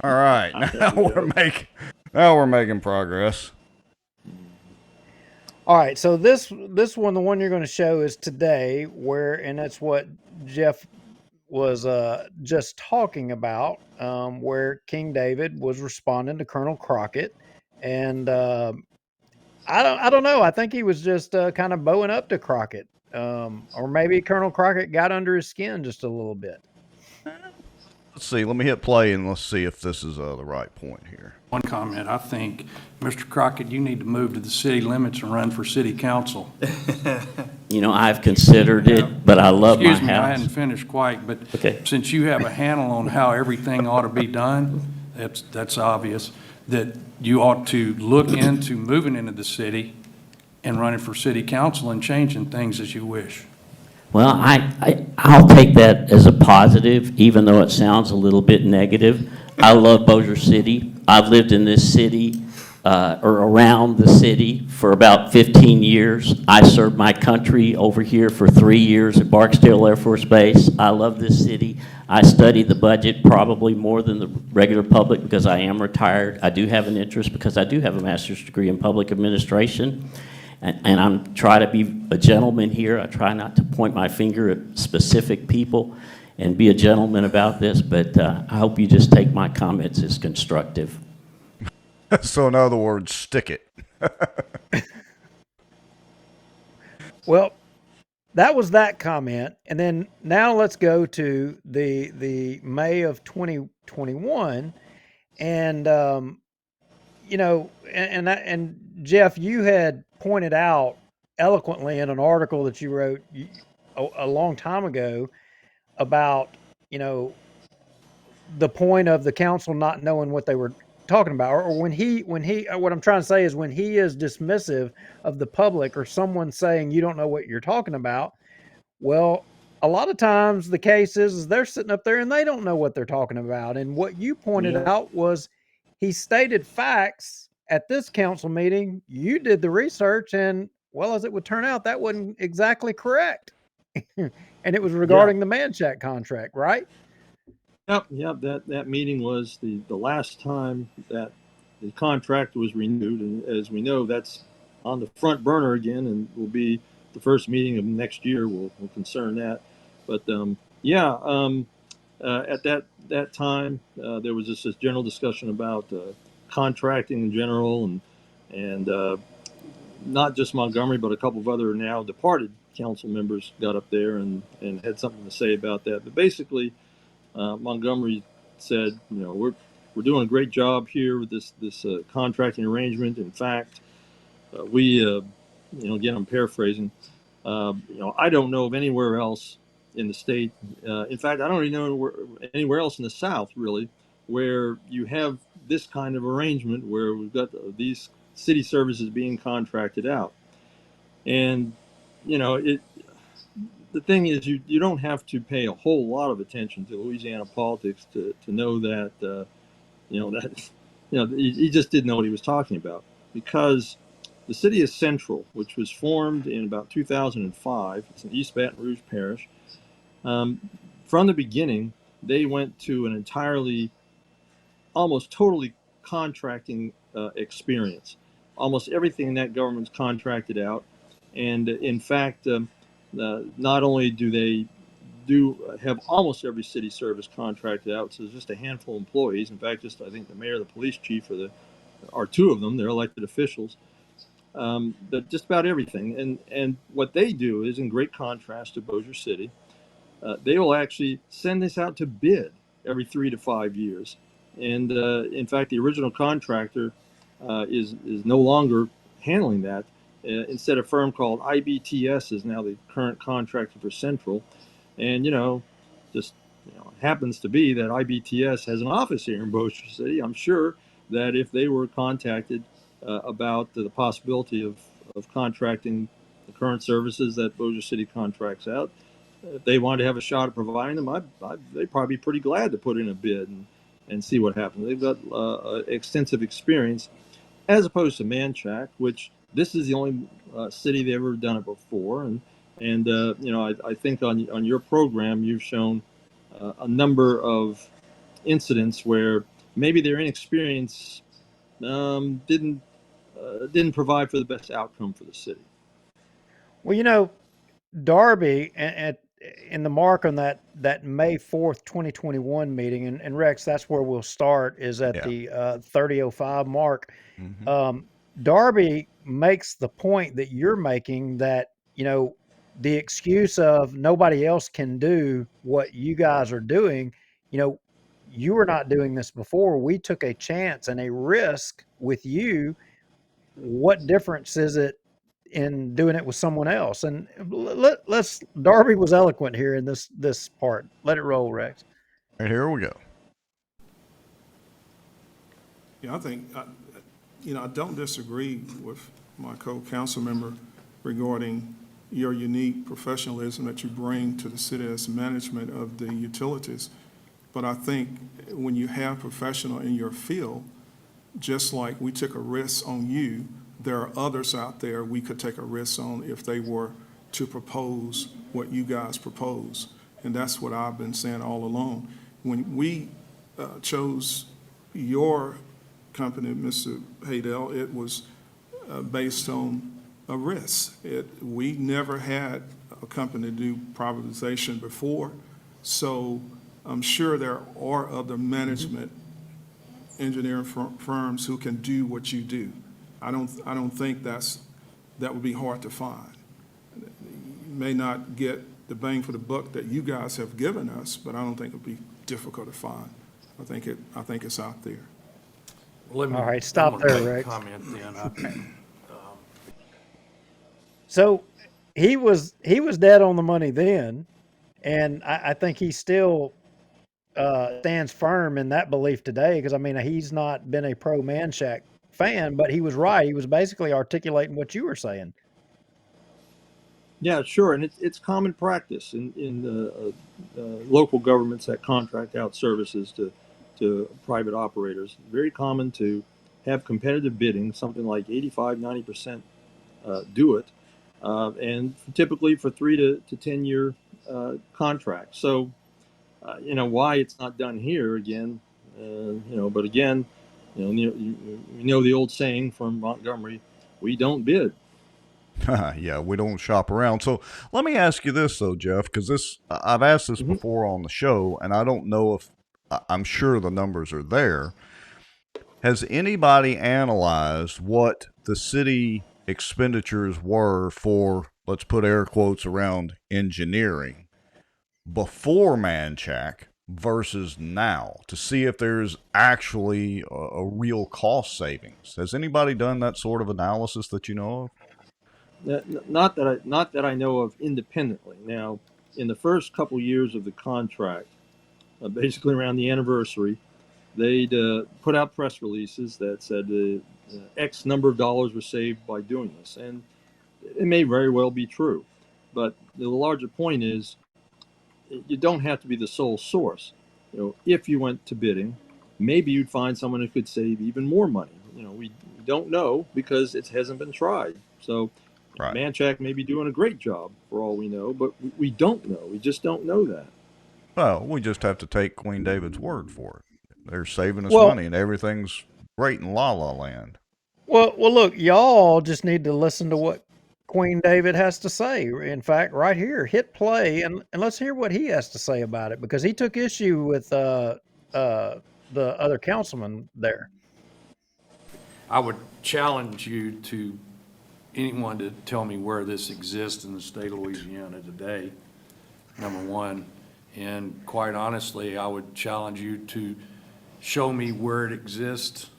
All right, now we're making progress. All right, so this one, the one you're going to show is today, and that's what Jeff was just talking about, where King David was responding to Colonel Crockett, and I don't know. I think he was just kind of bowing up to Crockett, or maybe Colonel Crockett got under his skin just a little bit. Let's see. Let me hit play and let's see if this is the right point here. One comment. I think, Mr. Crockett, you need to move to the city limits and run for city council. You know, I've considered it, but I love my house. Excuse me, I hadn't finished quite, but since you have a handle on how everything ought to be done, that's obvious, that you ought to look into moving into the city and running for city council and changing things as you wish. Well, I'll take that as a positive, even though it sounds a little bit negative. I love Bossier City. I've lived in this city or around the city for about 15 years. I served my country over here for 3 years at Barksdale Air Force Base. I love this city. I study the budget probably more than the regular public because I am retired. I do have an interest because I do have a master's degree in public administration. And I'm trying to be a gentleman here. I try not to point my finger at specific people and be a gentleman about this, but I hope you just take my comments as constructive. So in other words, stick it. Well, that was that comment. And then now let's go to the May of 2021. And, you know, and Jeff, you had pointed out eloquently in an article that you wrote a long time ago about, you know, the point of the council not knowing what they were talking about, or when he what I'm trying to say is when he is dismissive of the public or someone saying you don't know what you're talking about. Well, a lot of times the case is they're sitting up there and they don't know what they're talking about. And what you pointed out was he stated facts at this council meeting. You did the research, and well, as it would turn out, that wasn't exactly correct. And it was regarding the Manchac contract, right? Yep. That meeting was the last time that the contract was renewed, and as we know, that's on the front burner again, and will be the first meeting of next year. Will concern that, but at that time, there was just this general discussion about contracting in general, and not just Montgomery, but a couple of other now departed council members got up there and had something to say about that. But basically, Montgomery said, you know, we're doing a great job here with this contracting arrangement. In fact, you know, again, I'm paraphrasing. You know, I don't know of anywhere else in the state. In fact, I don't even know anywhere else in the South, really, where you have this kind of arrangement where we've got these city services being contracted out. And, you know, the thing is, you don't have to pay a whole lot of attention to Louisiana politics to know that, you know, he just didn't know what he was talking about, because the city of Central, which was formed in about 2005. It's in East Baton Rouge Parish. From the beginning, they went to an entirely, almost totally contracting experience. Almost everything in that government's contracted out. And in fact, not only do they have almost every city service contracted out, so there's just a handful of employees. In fact, just I think the mayor, the police chief, are two of them. They're elected officials. But just about everything. And what they do is in great contrast to Bossier City. They will actually send this out to bid every 3 to 5 years. And in fact, the original contractor is no longer handling that. Instead, a firm called IBTS is now the current contractor for Central. And, just happens to be that IBTS has an office here in Bossier City. I'm sure that if they were contacted about the possibility of contracting the current services that Bossier City contracts out, if they wanted to have a shot at providing them, they'd probably be pretty glad to put in a bid and see what happens. They've got extensive experience, as opposed to Manchac, which this is the only city they've ever done it before. And I think on your program, you've shown a number of incidents where maybe their inexperience didn't provide for the best outcome for the city. Well, Darby in the mark on that May 4th, 2021 meeting, and Rex, that's where we'll start, is at the 30:05 mark. Darby makes the point that you're making, that the excuse of nobody else can do what you guys are doing. You were not doing this before. We took a chance and a risk with you. What difference is it in doing it with someone else? And let's Darby was eloquent here in this part. Let it roll, Rex. And here we go. Yeah, I think, I don't disagree with my co-council member regarding your unique professionalism that you bring to the city as management of the utilities. But I think when you have professional in your field, just like we took a risk on you, there are others out there we could take a risk on if they were to propose what you guys propose. And that's what I've been saying all along. When we chose your company, Mr. Haydell, it was based on a risk. We never had a company do privatization before, so I'm sure there are other management engineering firms who can do what you do. I don't think that would be hard to find. You may not get the bang for the buck that you guys have given us, but I don't think it would be difficult to find. I think it's out there. All right, stop there, Rex. Comment then. So he was dead on the money then, and I think he still stands firm in that belief today, because he's not been a pro Manchac fan, but he was right. He was basically articulating what you were saying. Yeah, sure, and it's common practice in local governments that contract out services to private operators. Very common to have competitive bidding, something like 85-90% do it, and typically for 3 to 10 year contracts. So, why it's not done here again, but again, the old saying from Montgomery, we don't bid. Yeah, we don't shop around. So let me ask you this, though, Jeff, because I've asked this before on the show, and I don't know if I'm sure the numbers are there. Has anybody analyzed what the city expenditures were for, let's put air quotes around engineering, before Manchac versus now, to see if there's actually a real cost savings? Has anybody done that sort of analysis that you know of? Not that I know of independently. Now, in the first couple years of the contract, basically around the anniversary, they'd put out press releases that said X number of dollars were saved by doing this, and it may very well be true. But the larger point is, you don't have to be the sole source. If you went to bidding, maybe you'd find someone who could save even more money. we don't know because it hasn't been tried. So Right. Manchac may be doing a great job for all we know, but we don't know. We just don't know that. Well, we just have to take Queen David's word for it. They're saving us Well, money and everything's great in La La Land. well, look, y'all just need to listen to what Queen David has to say. In fact, right here, hit play and let's hear what he has to say about it because he took issue with the other councilman there. I would challenge anyone to tell me where this exists in the state of Louisiana today, number one. And quite honestly, I would challenge you to show me where it exists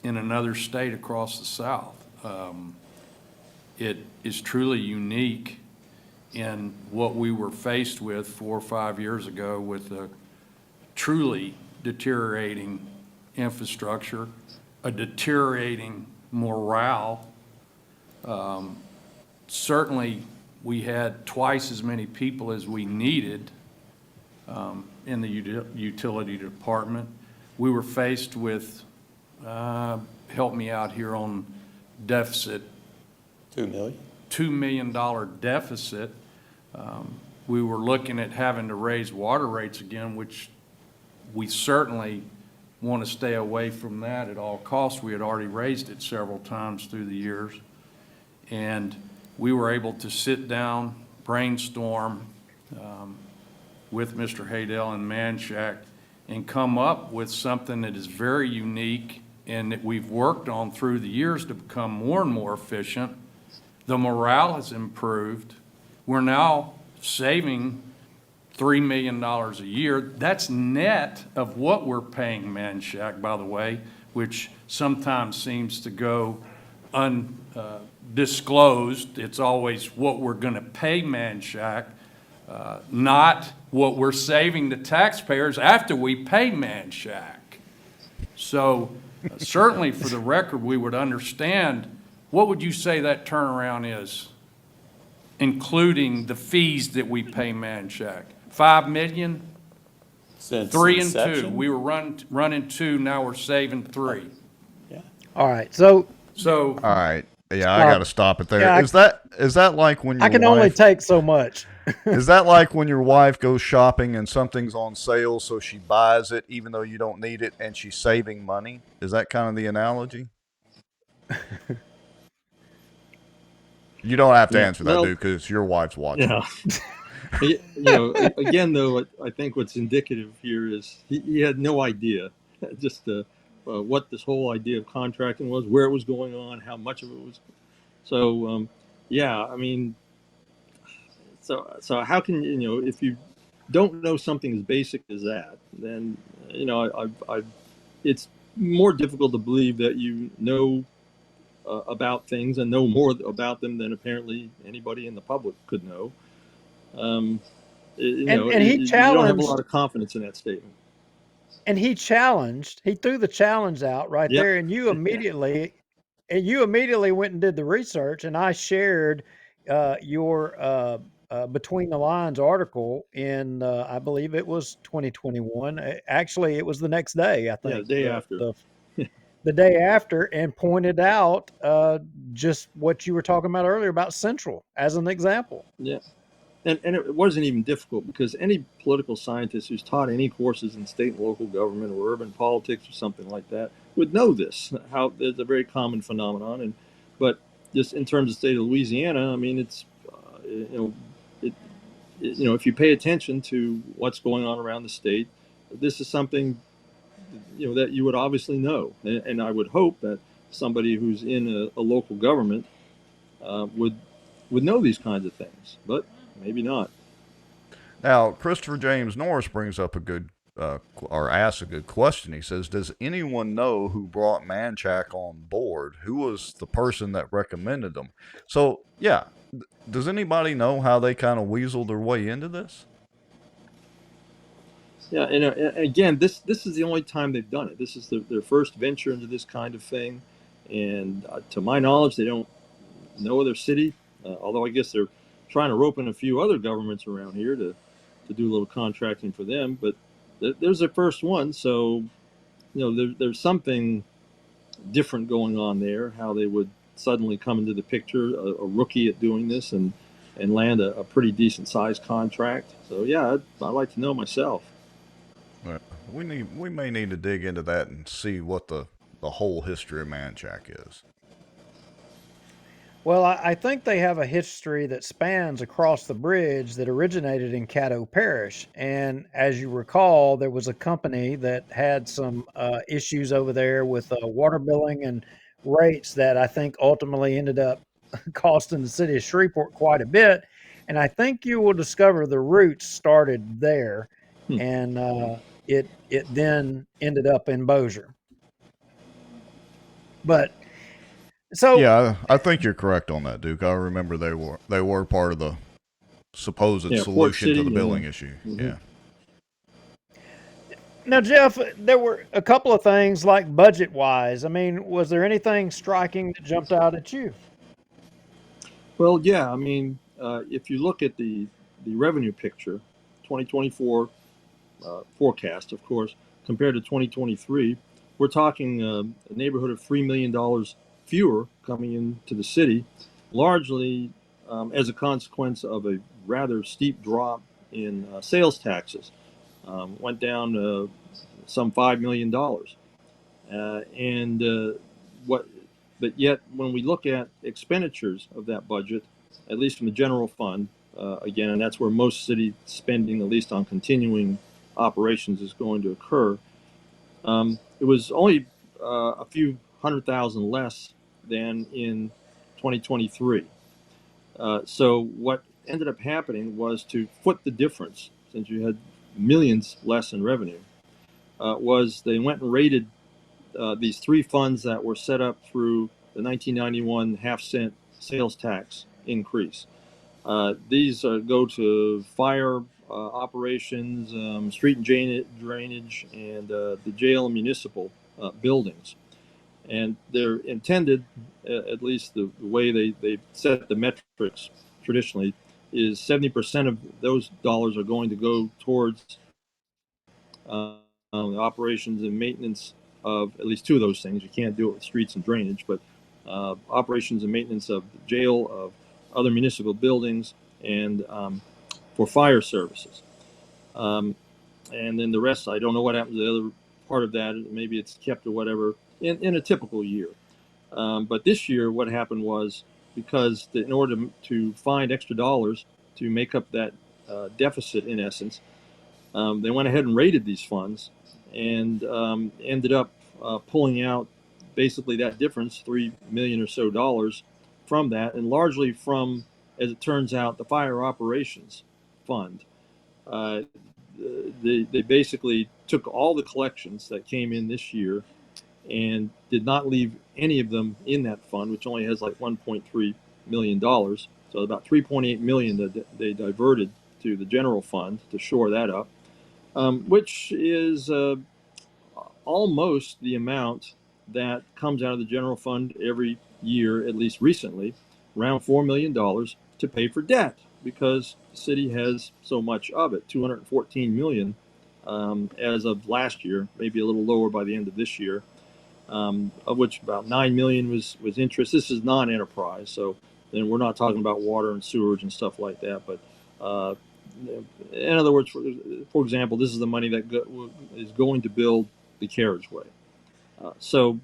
in another state across the South. It is truly unique in what we were faced with 4 or 5 years ago with a truly deteriorating infrastructure, a deteriorating morale. Certainly, we had twice as many people as we needed in the utility department. We were faced with, help me out here on deficit. $2 million deficit. We were looking at having to raise water rates again, which we certainly want to stay away from that at all costs. We had already raised it several times through the years. And we were able to sit down, brainstorm with Mr. Haydell and Manchac and come up with something that is very unique and that we've worked on through the years to become more and more efficient. The morale has improved. We're now saving $3 million a year. That's net of what we're paying Manchac, by the way, which sometimes seems to go undisclosed. It's always what we're going to pay Manchac, not what we're saving the taxpayers after we pay Manchac. So certainly for the record, we would understand. What would you say that turnaround is, including the fees that we pay Manchac? 5 million? Since 3 and inception? 2. We were running 2, now we're saving 3. All right, so All right. Yeah, I got to stop it there. Yeah, Is that like when your I can wife, only take so much. is that like when your wife goes shopping and something's on sale, so she buys it even though you don't need it, and she's saving money? Is that kind of the analogy? You don't have to answer that, dude, because your wife's watching. Yeah. Again, though, I think what's indicative here is he had no idea just what this whole idea of contracting was, where it was going on, how much of it was. So, yeah, I mean, so how can, if you don't know something as basic as that, then, it's more difficult to believe that you know about things and know more about them than apparently anybody in the public could know. He you don't have a lot challenged, of confidence in that statement. and he threw the challenge out right Yep. there, and you immediately went and did the research, and I shared your Between the Lines article in I believe it was 2021. Actually, it was the next day, I think. Yeah, the day after. The day after, and pointed out just what you were talking about earlier about Central as an example. Yeah. And it wasn't even difficult because any political scientist who's taught any courses in state and local government or urban politics or something like that would know this, how it's a very common phenomenon. But just in terms of the state of Louisiana, I mean, it's, if you pay attention to what's going on around the state, this is something, that you would obviously know. And I would hope that somebody who's in a local government would know these kinds of things, but maybe not. Now, Christopher James Norris brings up a good, or asks a good question. He says, does anyone know who brought Manchac on board? Who was the person that recommended them? So, yeah, does anybody know how they kind of weaseled their way into this? Yeah, and again, this is the only time they've done it. This is their first venture into this kind of thing, and to my knowledge, they don't know other city. Although I guess they're trying to rope in a few other governments around here to do a little contracting for them. But there's their first one, so there's something different going on there, how they would suddenly come into the picture, a rookie at doing this, and land a pretty decent sized contract. So yeah, I'd like to know myself. We may need to dig into that and see what the whole history of Manchac is. Well, I think they have a history that spans across the bridge that originated in Caddo Parish. And as you recall, there was a company that had some issues over there with water billing and rates that I think ultimately ended up costing the city of Shreveport quite a bit. And I think you will discover the roots started there, and it then ended up in Bossier. But so yeah, I think you're correct on that, Duke. I remember they were part of the supposed solution to the billing issue. Mm-hmm. Yeah. Now, Jeff, there were a couple of things like budget wise. I mean, was there anything striking that jumped out at you? Well, yeah. I mean, if you look at the revenue picture, 2024 forecast, of course, compared to 2023, we're talking a neighborhood of $3 million fewer coming into the city, largely as a consequence of a rather steep drop in sales taxes. Went down some $5 million. But yet, when we look at expenditures of that budget, at least from the general fund, again, and that's where most city spending, at least on continuing operations, is going to occur. It was only a few $100,000 less than in 2023. So what ended up happening was, to foot the difference, since you had millions less in revenue, was they went and raided these three funds that were set up through the 1991 half-cent sales tax increase. These go to fire operations, street and drainage, and the jail and municipal buildings. And they're intended, at least the way they set the metrics traditionally, is 70% of those dollars are going to go towards the operations and maintenance of at least two of those things. You can't do it with streets and drainage, but operations and maintenance of the jail, of other municipal buildings, and for fire services. And then the rest, I don't know what happens to the other part of that. Maybe it's kept or whatever in a typical year. But this year, what happened was, because in order to find extra dollars to make up that deficit, in essence, they went ahead and raided these funds and ended up pulling out basically that difference, $3 million or so dollars, from that, and largely from, as it turns out, the fire operations fund. They basically took all the collections that came in this year and did not leave any of them in that fund, which only has like $1.3 million. So about $3.8 million that they diverted to the general fund to shore that up, which is almost the amount that comes out of the general fund every year, at least recently, around $4 million, to pay for debt, because the city has so much of it, $214 million as of last year, maybe a little lower by the end of this year, of which about $9 million was interest. This is non-enterprise, so then we're not talking about water and sewage and stuff like that. But in other words, for example, this is the money that is going to build the carriageway. So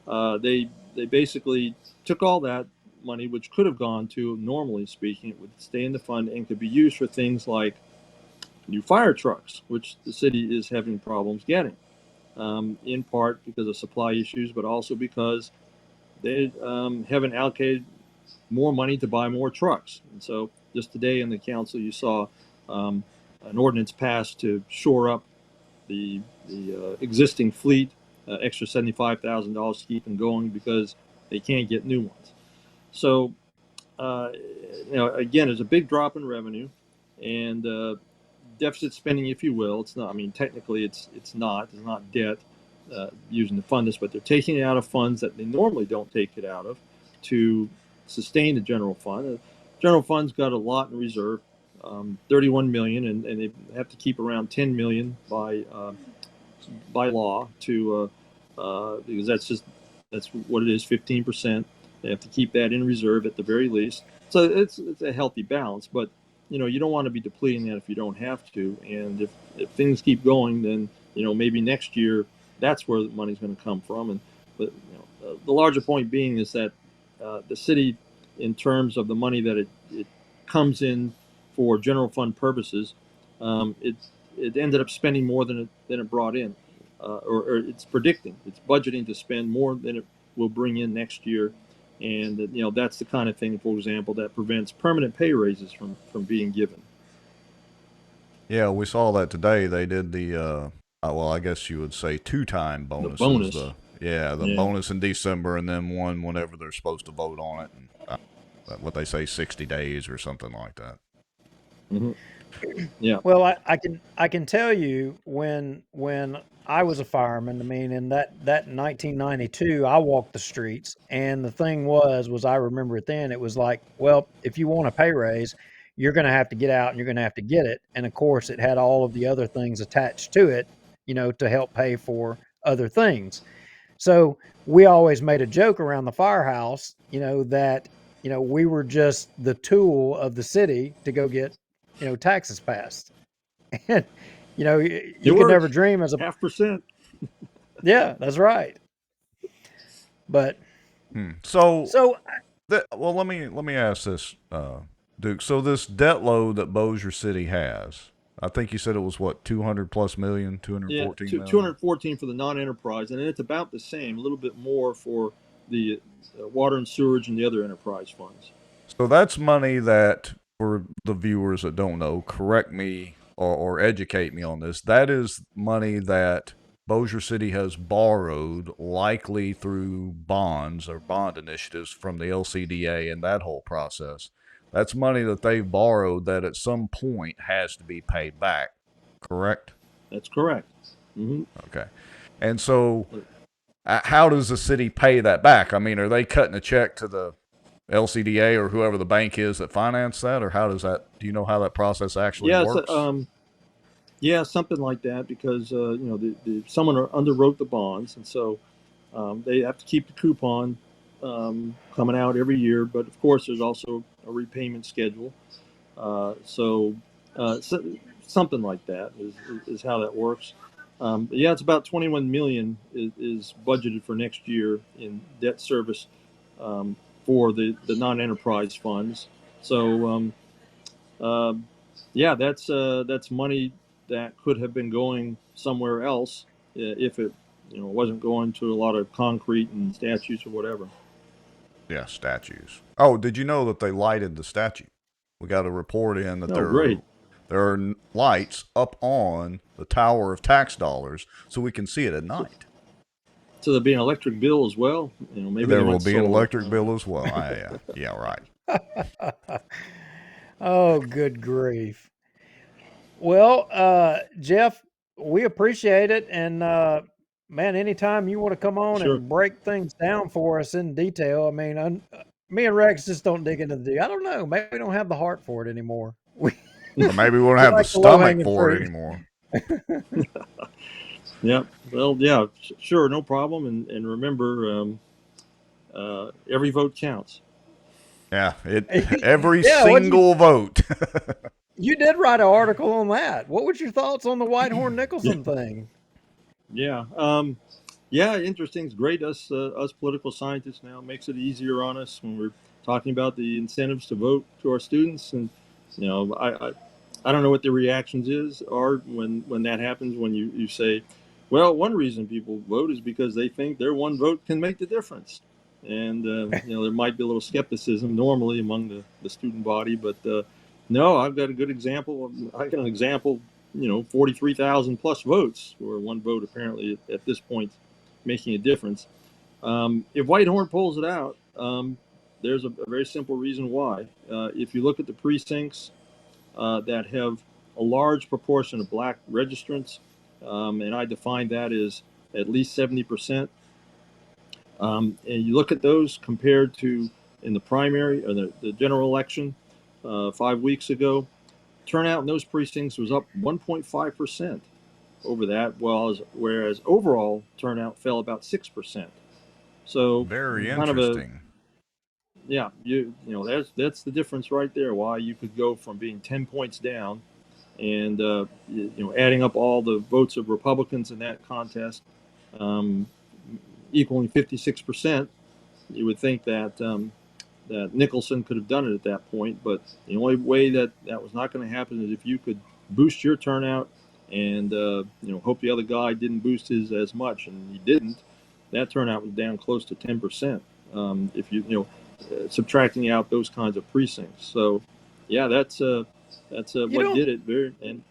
they basically took all that money, which could have gone to, normally speaking, it would stay in the fund and could be used for things like new fire trucks, which the city is having problems getting, in part because of supply issues, but also because they haven't allocated more money to buy more trucks. And so just today in the council, you saw an ordinance passed to shore up the existing fleet, extra $75,000 to keep them going, because they can't get new ones. So, again, there's a big drop in revenue and deficit spending, if you will. It's not. I mean, technically, it's not. It's not debt using to fund this, but they're taking it out of funds that they normally don't take it out of to sustain the general fund. The general fund's got a lot in reserve, 31 million, and they have to keep around 10 million by law to because that's just That's what it is, 15%. They have to keep that in reserve at the very least. So it's a healthy balance, but you don't want to be depleting that if you don't have to. And if things keep going, then maybe next year that's where the money's going to come from. And but the larger point being is that the city, in terms of the money that it comes in for general fund purposes, it ended up spending more than it brought in, or it's budgeting to spend more than it will bring in next year. And that's the kind of thing, for example, that prevents permanent pay raises from being given. Yeah, we saw that today. They did the well, I guess you would say two-time bonuses. The bonus. The bonus in December, and then one whenever they're supposed to vote on it. And, what they say, 60 days or something like that. Mm-hmm. Yeah. Well, I can tell you when I was a fireman. I mean, in that 1992, I walked the streets, and the thing was I remember it then. It was like, well, if you want a pay raise, you're going to have to get out and you're going to have to get it. And of course, it had all of the other things attached to it, to help pay for other things. So we always made a joke around the firehouse, that we were just the tool of the city to go get taxes passed. And you could never dream as a 0.5%. Yeah, that's right. But well, let me ask this, Duke. So this debt load that Bossier City has, I think you said it was what, 200+ million, 214 million? 214 for the non-enterprise, and it's about the same, a little bit more for the water and sewage and the other enterprise funds. So that's money that, for the viewers that don't know, correct me or educate me on this, that is money that Bossier City has borrowed, likely through bonds or bond initiatives from the LCDA and that whole process. That's money that they've borrowed that at some point has to be paid back, correct? That's correct. Mm-hmm. Okay. And so how does the city pay that back? I mean, are they cutting a check to the LCDA or whoever the bank is that financed that, or how does that, do you know how that process actually works? Yeah, something like that, because someone underwrote the bonds, and so they have to keep the coupon coming out every year. But of course, there's also a repayment schedule. So something like that is how that works. Yeah, it's about 21 million is budgeted for next year in debt service for the non-enterprise funds. So yeah, that's money that could have been going somewhere else if it wasn't going to a lot of concrete and statues or whatever. Yeah, statues. Oh, did you know that they lighted the statue? We got a report in that there are lights up on the Tower of Tax Dollars, so we can see it at night. So there'll be an electric bill as well. Maybe there will be an electric bill as well. Yeah, right. Oh, good grief. Well, Jeff, we appreciate it. And, man, anytime you want to come on and break things down for us in detail, I mean, me and Rex just don't dig into the, I don't know, maybe we don't have the heart for it anymore. Or maybe we don't have the stomach for it anymore. Yeah, well, yeah, sure, no problem. And remember, every vote counts. Yeah, every single vote. You did write an article on that. What was your thoughts on the Whitehorn-Nicholson thing? Yeah, yeah, interesting. It's great. Us political scientists now makes it easier on us when we're talking about the incentives to vote to our students. And I don't know what the reactions are when that happens. When you say, well, one reason people vote is because they think their one vote can make the difference. And there might be a little skepticism normally among the student body, but no, I've got a good example. I got an example. 43,000 plus votes, or one vote apparently at this point making a difference. If Whitehorn pulls it out, there's a very simple reason why. If you look at the precincts that have a large proportion of black registrants, and I define that as at least 70%, and you look at those compared to in the primary or the general election 5 weeks ago, turnout in those precincts was up 1.5% over that, whereas overall turnout fell about 6%. So Very kind of a, interesting. yeah, that's the difference right there. Why you could go from being 10 points down, and adding up all the votes of Republicans in that contest, um, equaling 56%. You would think that Nicholson could have done it at that point, but the only way that was not going to happen is if you could boost your turnout and hope the other guy didn't boost his as much, and he didn't. That turnout was down close to 10%. If subtracting out those kinds of precincts, so yeah, that's You what don't did it. Very and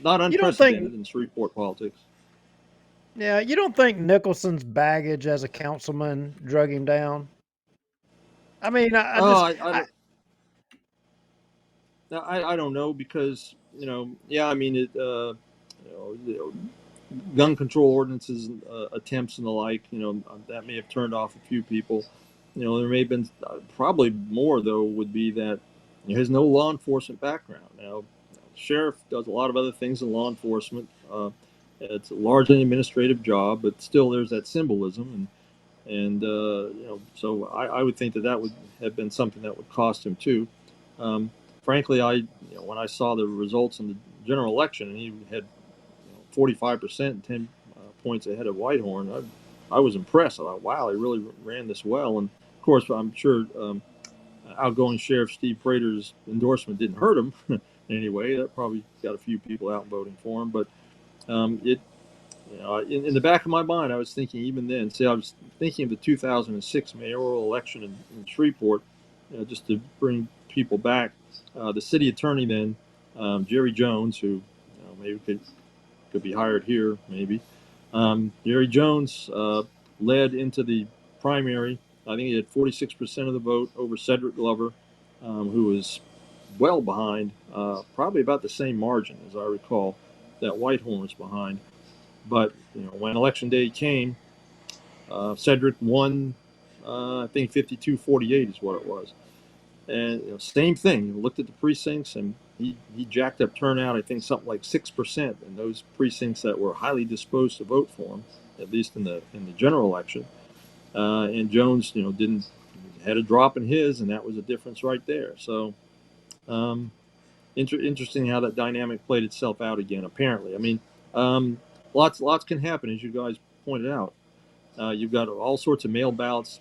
not you don't think unprecedented in Shreveport politics. yeah, you don't think Nicholson's baggage as a councilman drug him down? I mean, I Oh, just I don't. I don't know because yeah, I mean it. Gun control ordinances, attempts and the like. That may have turned off a few people. There may have been probably more though. Would be that he has no law enforcement background. Now, sheriff does a lot of other things in law enforcement. It's largely an administrative job, but still there's that symbolism, and so I would think that would have been something that would cost him too. Um, Frankly, when I saw the results in the general election, and he had 45%, 10 points ahead of Whitehorn, I was impressed. I thought, wow, he really ran this well. And of course, I'm sure outgoing Sheriff Steve Prater's endorsement didn't hurt him in any way. That probably got a few people out voting for him. But it, in the back of my mind, I was thinking even then. See, I was thinking of the 2006 mayoral election in Shreveport, just to bring people back. The city attorney then, Jerry Jones, who maybe could be hired here, maybe. Jerry Jones led into the primary. I think he had 46% of the vote over Cedric Glover, who was well behind, probably about the same margin as I recall that Whitehorn was behind. But when election day came, Cedric won. I think 52-48 is what it was. And same thing. You looked at the precincts, and he jacked up turnout. I think something like 6% in those precincts that were highly disposed to vote for him, at least in the general election. And Jones, didn't had a drop in his, and that was a difference right there. So interesting how that dynamic played itself out again. Apparently, I mean, lots can happen, as you guys pointed out. You've got all sorts of mail ballots,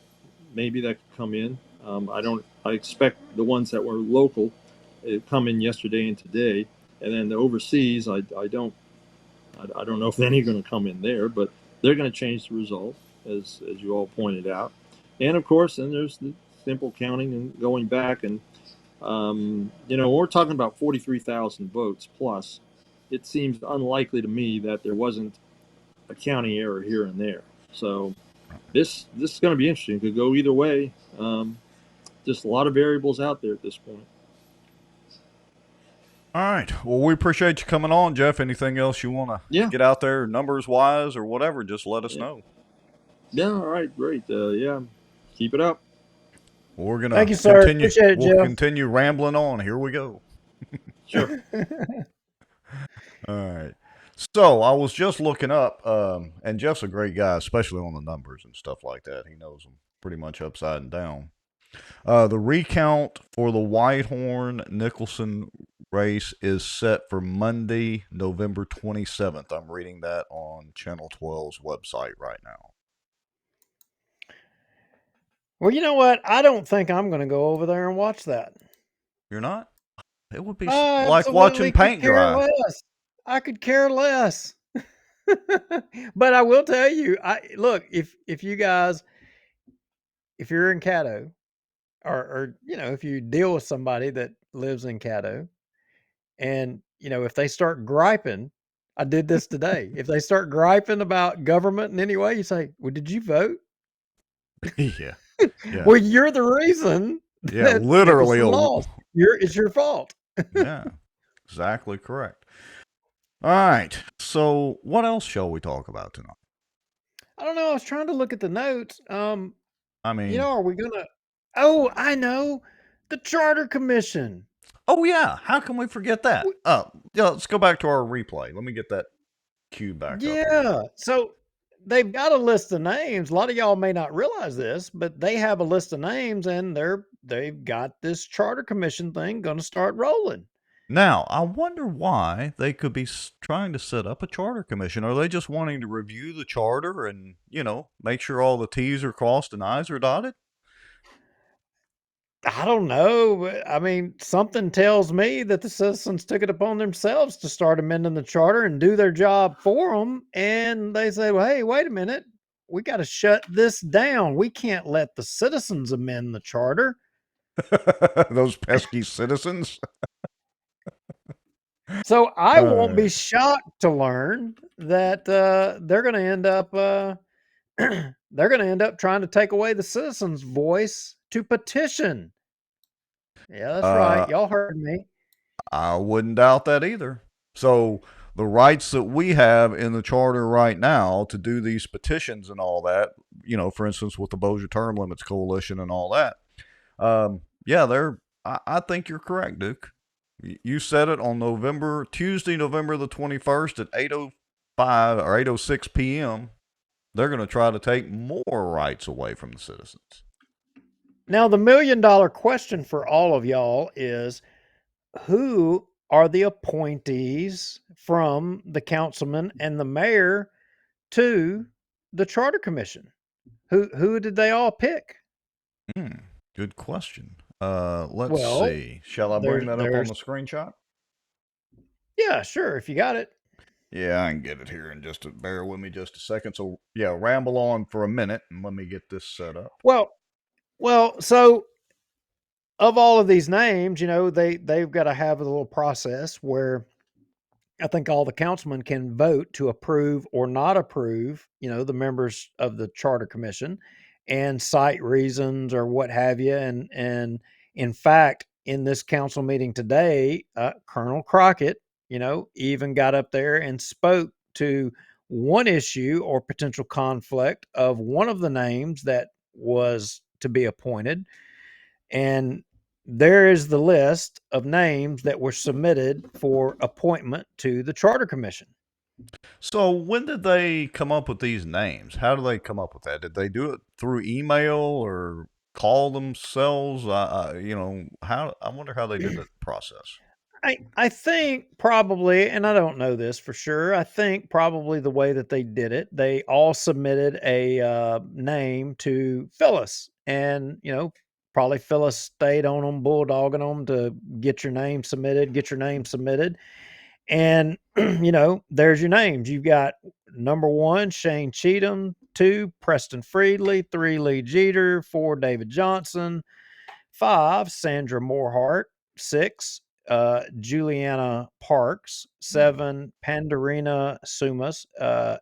maybe that could come in. I expect the ones that were local come in yesterday and today, and then the overseas, I don't know if any are going to come in there, but they're going to change the result, as you all pointed out. And of course, then there's the simple counting and going back, and we're talking about 43,000 votes plus. It seems unlikely to me that there wasn't a counting error here and there. So this is going to be interesting. It could go either way. Just a lot of variables out there at this point. All right. Well, we appreciate you coming on, Jeff. Anything else you want to get out there, numbers wise or whatever, just let us know. Yeah. All right. Great. Yeah. Keep it up. Well, we're going Thank you, to sir. continue. Appreciate it, we'll Jeff. continue rambling on. Here we go. Sure. All right. So I was just looking up, and Jeff's a great guy, especially on the numbers and stuff like that. He knows them pretty much upside and down. The recount for the Whitehorn Nicholson race is set for Monday, November 27th. I'm reading that on Channel 12's website right now. Well, you know what? I don't think I'm going to go over there and watch that. You're not? It would be I like watching paint dry. less. I could care less. But I will tell you, look, if you guys, if you're in Caddo, or if you deal with somebody that lives in Caddo, and if they start griping, I did this today. If they start griping about government in any way, you say, "Well, did you vote?" Yeah. Well, you're the reason. Yeah, that literally. Nicholson lost. It's your fault. Yeah, exactly correct. All right. So, what else shall we talk about tonight? I don't know. I was trying to look at the notes. I mean, are we gonna? Oh, I know, the Charter Commission. Oh yeah, how can we forget that? Yeah, let's go back to our replay. Let me get that cue back up. Yeah. So they've got a list of names. A lot of y'all may not realize this, but they have a list of names, and they've got this charter commission thing going to start rolling. Now, I wonder why they could be trying to set up a charter commission. Are they just wanting to review the charter and, make sure all the T's are crossed and I's are dotted? I don't know. But, I mean, something tells me that the citizens took it upon themselves to start amending the charter and do their job for them. And they say, well, hey, wait a minute. We got to shut this down. We can't let the citizens amend the charter. Those pesky citizens. So I won't be shocked to learn that they're going to end up they're going to end up trying to take away the citizens' voice to petition. Yeah, that's right. Y'all heard me. I wouldn't doubt that either. So the rights that we have in the charter right now to do these petitions and all that, for instance, with the Bossier Term Limits Coalition and all that, I think you're correct, Duke. You said it on Tuesday, November the 21st at 8:05 or 8:06 p.m. They're going to try to take more rights away from the citizens. Now, the $1 million question for all of y'all is, who are the appointees from the councilman and the mayor to the charter commission? Who did they all pick? Good question. Let's see. Shall I bring that up on the screenshot? Yeah, sure, if you got it. Yeah, I can get it here in bear with me just a second. So yeah, ramble on for a minute and let me get this set up. Well, so of all of these names, they've got to have a little process where I think all the councilmen can vote to approve or not approve, the members of the charter commission and cite reasons or what have you. And in fact, in this council meeting today, Colonel Crockett, even got up there and spoke to one issue or potential conflict of one of the names that was to be appointed. And there is the list of names that were submitted for appointment to the Charter Commission. So when did they come up with these names? How do they come up with that? Did they do it through email or call themselves? I wonder how they did the process. I think probably, and I don't know this for sure, I think probably the way that they did it, they all submitted a name to Phyllis. And, probably Phyllis stayed on them, bulldogging them to get your name submitted. And, there's your names. You've got number 1, Shane Cheatham; 2, Preston Friedley; 3, Lee Jeter; 4, David Johnson; 5, Sandra Morehart; 6, Juliana Parks; 7, Pandorina Sumas;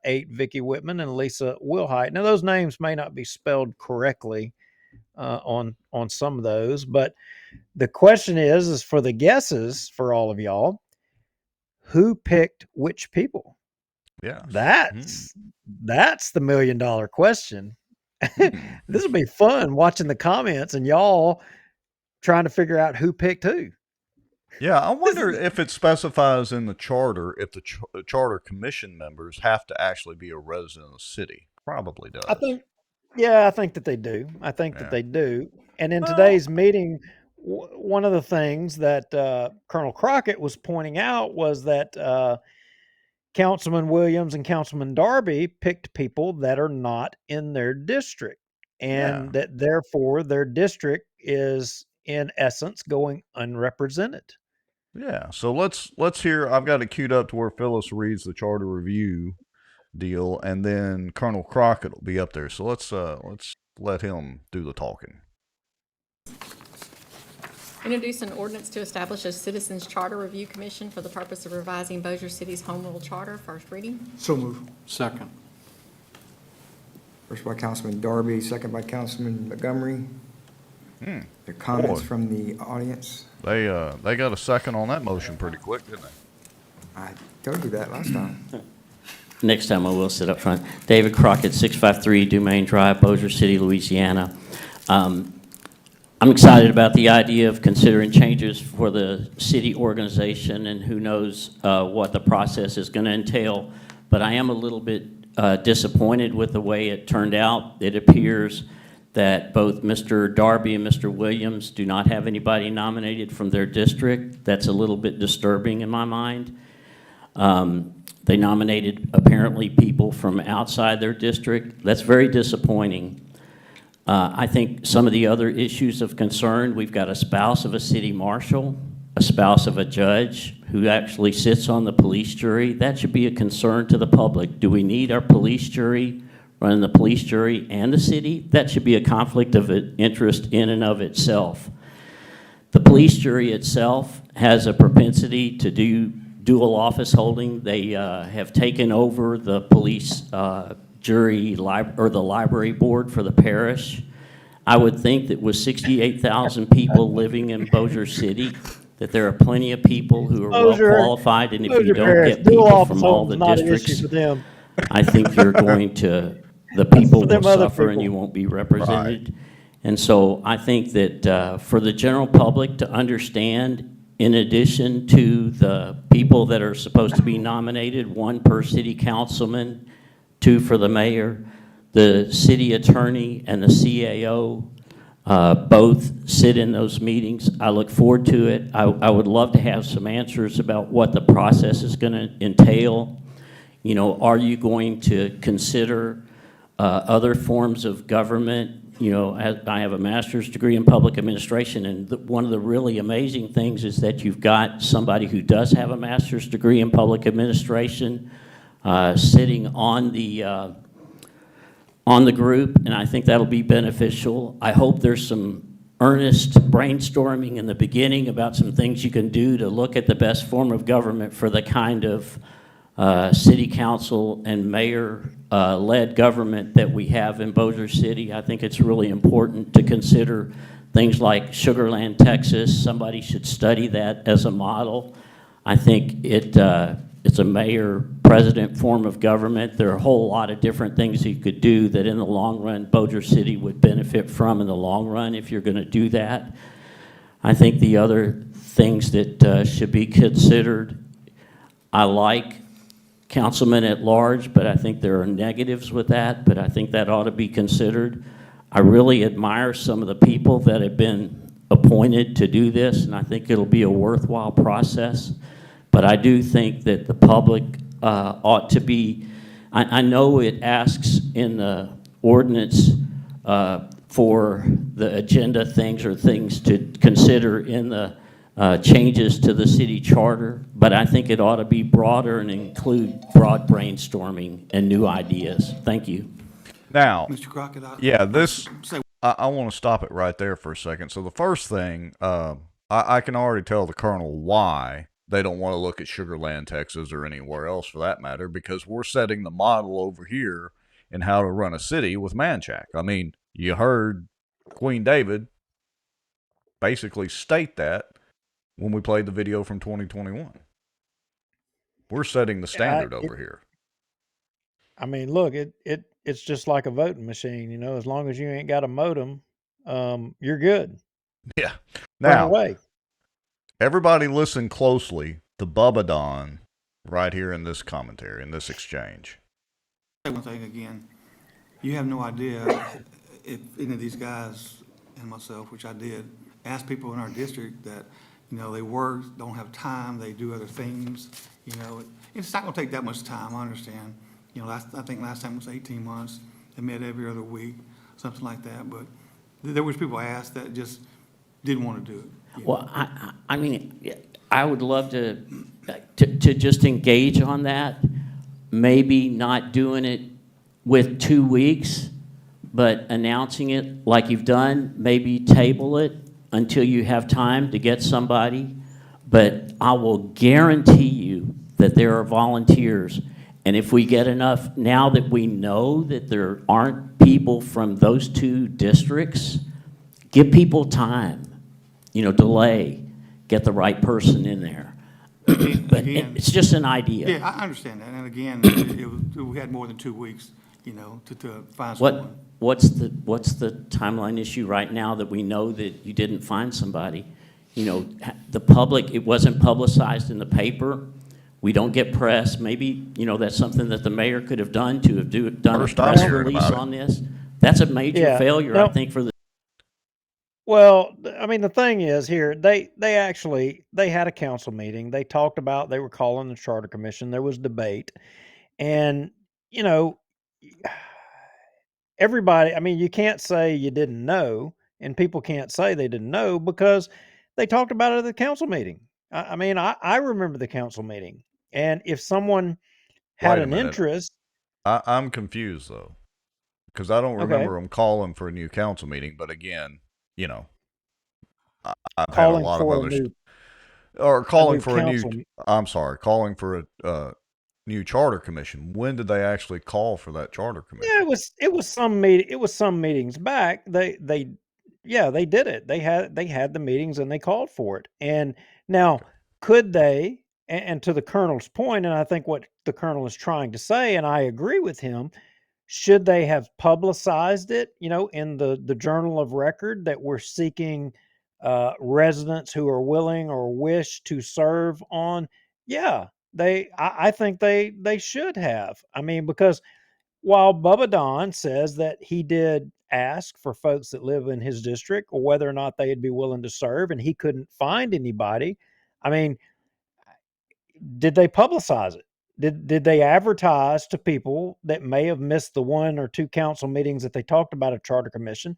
8, Vicky Whitman; and Lisa Wilhite. Now, those names may not be spelled correctly on some of those, but the question is for the guesses for all of y'all, who picked which people? Yeah, that's the $1 million question. This will be fun watching the comments and y'all trying to figure out who picked who. Yeah, I wonder if it specifies in the charter if the charter commission members have to actually be a resident of the city. Probably does. I think that they do. That they do. And in today's meeting, one of the things that Colonel Crockett was pointing out was that Councilman Williams and Councilman Darby picked people that are not in their district, and that therefore their district is in essence going unrepresented. Yeah. So let's hear. I've got it queued up to where Phyllis reads the charter review deal, and then Colonel Crockett will be up there. So let's let him do the talking. Introduce an ordinance to establish a Citizens Charter Review Commission for the purpose of revising Bossier City's Home Rule Charter. First reading. So move. Second. First by Councilman Darby, second by Councilman Montgomery. The comments from the audience. They got a second on that motion pretty quick, didn't they? I told you that last time. Next time I will sit up front. David Crockett, 653 Dumaine Drive, Bossier City, Louisiana. I'm excited about the idea of considering changes for the city organization, and who knows what the process is going to entail. But I am a little bit disappointed with the way it turned out. It appears that both Mr. Darby and Mr. Williams do not have anybody nominated from their district. That's a little bit disturbing in my mind. They nominated apparently people from outside their district. That's very disappointing. I think some of the other issues of concern, we've got a spouse of a city marshal, a spouse of a judge who actually sits on the police jury. That should be a concern to the public. Do we need our police jury running the police jury and the city? That should be a conflict of interest in and of itself. The police jury itself has a propensity to do dual office holding. They have taken over the police jury or the library board for the parish. I would think that with 68,000 people living in Bossier City, that there are plenty of people who are well qualified, and if you don't get people from all the districts, I think you're going to, the people will suffer and you won't be represented. Right. And so I think that for the general public to understand, in addition to the people that are supposed to be nominated, 1 per city councilman, 2 for the mayor, the city attorney and the CAO both sit in those meetings. I look forward to it. I would love to have some answers about what the process is going to entail. You know, are you going to consider other forms of government? You know, I have a master's degree in public administration, and one of the really amazing things is that you've got somebody who does have a master's degree in public administration sitting on the group, and I think that'll be beneficial. I hope there's some earnest brainstorming in the beginning about some things you can do to look at the best form of government for the kind of city council and mayor led government that we have in Bossier City. I think it's really important to consider things like Sugar Land, Texas. Somebody should study that as a model. I think it's a mayor-president form of government. There are a whole lot of different things you could do that in the long run Bossier City would benefit from in the long run if you're going to do that. I think the other things that should be considered, I like councilmen at large, but I think there are negatives with that, but I think that ought to be considered. I really admire some of the people that have been appointed to do this, and I think it'll be a worthwhile process. But I do think that the public ought to be, I know it asks in the ordinance for the agenda things or things to consider in the changes to the city charter, but I think it ought to be broader and include broad brainstorming and new ideas. Thank you. Now, Mr. Crockett, I want to stop it right there for a second. So the first thing, I can already tell the colonel why they don't want to look at Sugar Land, Texas, or anywhere else for that matter, because we're setting the model over here in how to run a city with Manchac. I mean, you heard Queen David basically state that when we played the video from 2021. We're setting the standard over here. I mean, look, it's just like a voting machine, you know, as long as you ain't got a modem, you're good. Yeah. Run Now, away. Everybody listen closely to Bubba Don right here in this commentary, in this exchange. One thing again, you have no idea if any of these guys and myself, which I did, ask people in our district that, you know, they work, don't have time, they do other things, you know. It's not going to take that much time, I understand. You know, I think last time was 18 months. They met every other week, something like that. But there was people I asked that just didn't want to do it. Well, I mean, I would love to just engage on that. Maybe not doing it with 2 weeks, but announcing it like you've done. Maybe table it until you have time to get somebody. But I will guarantee you that there are volunteers. And if we get enough, now that we know that there aren't people from those 2 districts, give people time. You know, delay, get the right person in there. But again, it's just an idea. Yeah, I understand that. And again, we had more than 2 weeks, you know, to find someone. What's the timeline issue right now that we know that you didn't find somebody? You know, the public, it wasn't publicized in the paper. We don't get press. Maybe, that's something that the mayor could have done to have done a First I'm press hearing release about it. on this. That's a major Yeah. failure, I think, for the. Well, I mean, the thing is here, they had a council meeting. They talked about, they were calling the charter commission. There was debate. And, you know, everybody, I mean, you can't say you didn't know, and people can't say they didn't know because they talked about it at the council meeting. I mean, I remember the council meeting. And if someone had Wait a an minute. interest, I'm confused though, because I don't okay, remember them calling for a new council meeting. But again, I've had a calling lot of for other, or a calling new for a new. council. I'm sorry, calling for a new charter commission. When did they actually call for that charter Yeah, commission? it was some meetings back. Yeah, they did it. They had the meetings and they called for it. And now could they, and to the colonel's point, and I think what the colonel is trying to say, and I agree with him, should they have publicized it, in the journal of record that we're seeking residents who are willing or wish to serve on? Yeah, I think they should have. I mean, because while Bubba Don says that he did ask for folks that live in his district or whether or not they'd be willing to serve, and he couldn't find anybody. I mean, did they publicize it? Did they advertise to people that may have missed the one or two council meetings that they talked about a charter commission?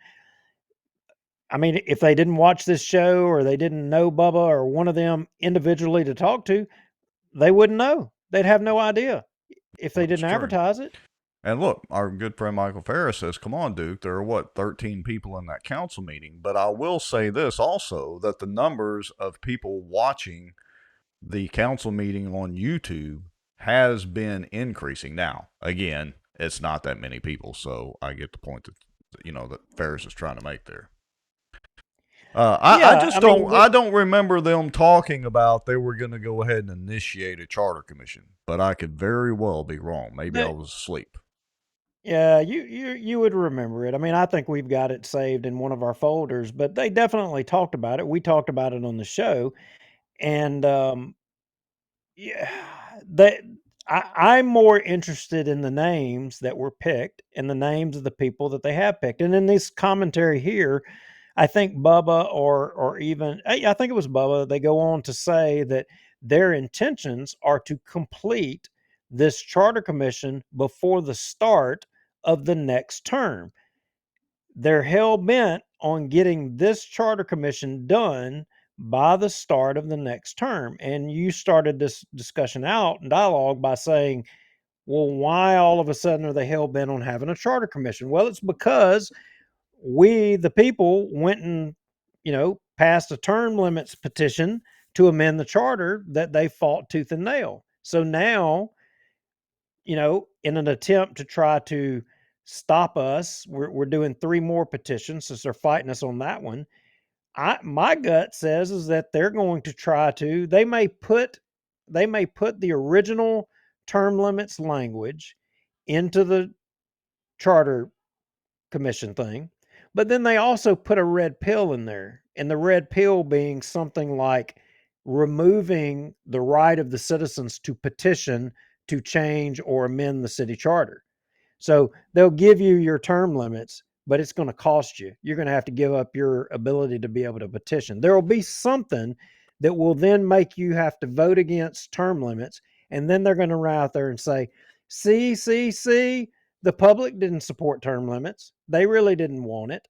I mean, if they didn't watch this show or they didn't know Bubba or one of them individually to talk to, they wouldn't know. They'd have no idea if they That's didn't true. advertise it. And look, our good friend Michael Ferris says, come on, Duke, there are what, 13 people in that council meeting. But I will say this also, that the numbers of people watching the council meeting on YouTube has been increasing. Now, again, it's not that many people, so I get the point that that Ferris is trying to make there. I just don't remember them talking about they were going to go ahead and initiate a charter commission, but I could very well be wrong. Maybe I was asleep. Yeah, you would remember it. I mean, I think we've got it saved in one of our folders, but they definitely talked about it. We talked about it on the show, and yeah, that I'm more interested in the names that were picked and the names of the people that they have picked. And in this commentary here, I think Bubba or even I think it was Bubba, they go on to say that their intentions are to complete this charter commission before the start of the next term. They're hell bent on getting this charter commission done by the start of the next term. And you started this discussion out in dialogue by saying, well, why all of a sudden are they hell bent on having a charter commission? Well, it's because we, the people, went and, passed a term limits petition to amend the charter that they fought tooth and nail. So now, in an attempt to try to stop us, we're doing 3 more petitions since they're fighting us on that one. My gut says is that they're going to try to. They may put the original term limits language into the charter commission thing, but then they also put a red pill in there, and the red pill being something like removing the right of the citizens to petition to change or amend the city charter. So they'll give you your term limits, but it's going to cost you. You're going to have to give up your ability to be able to petition. There will be something that will then make you have to vote against term limits. And then they're going to run out there and say, see, the public didn't support term limits. They really didn't want it.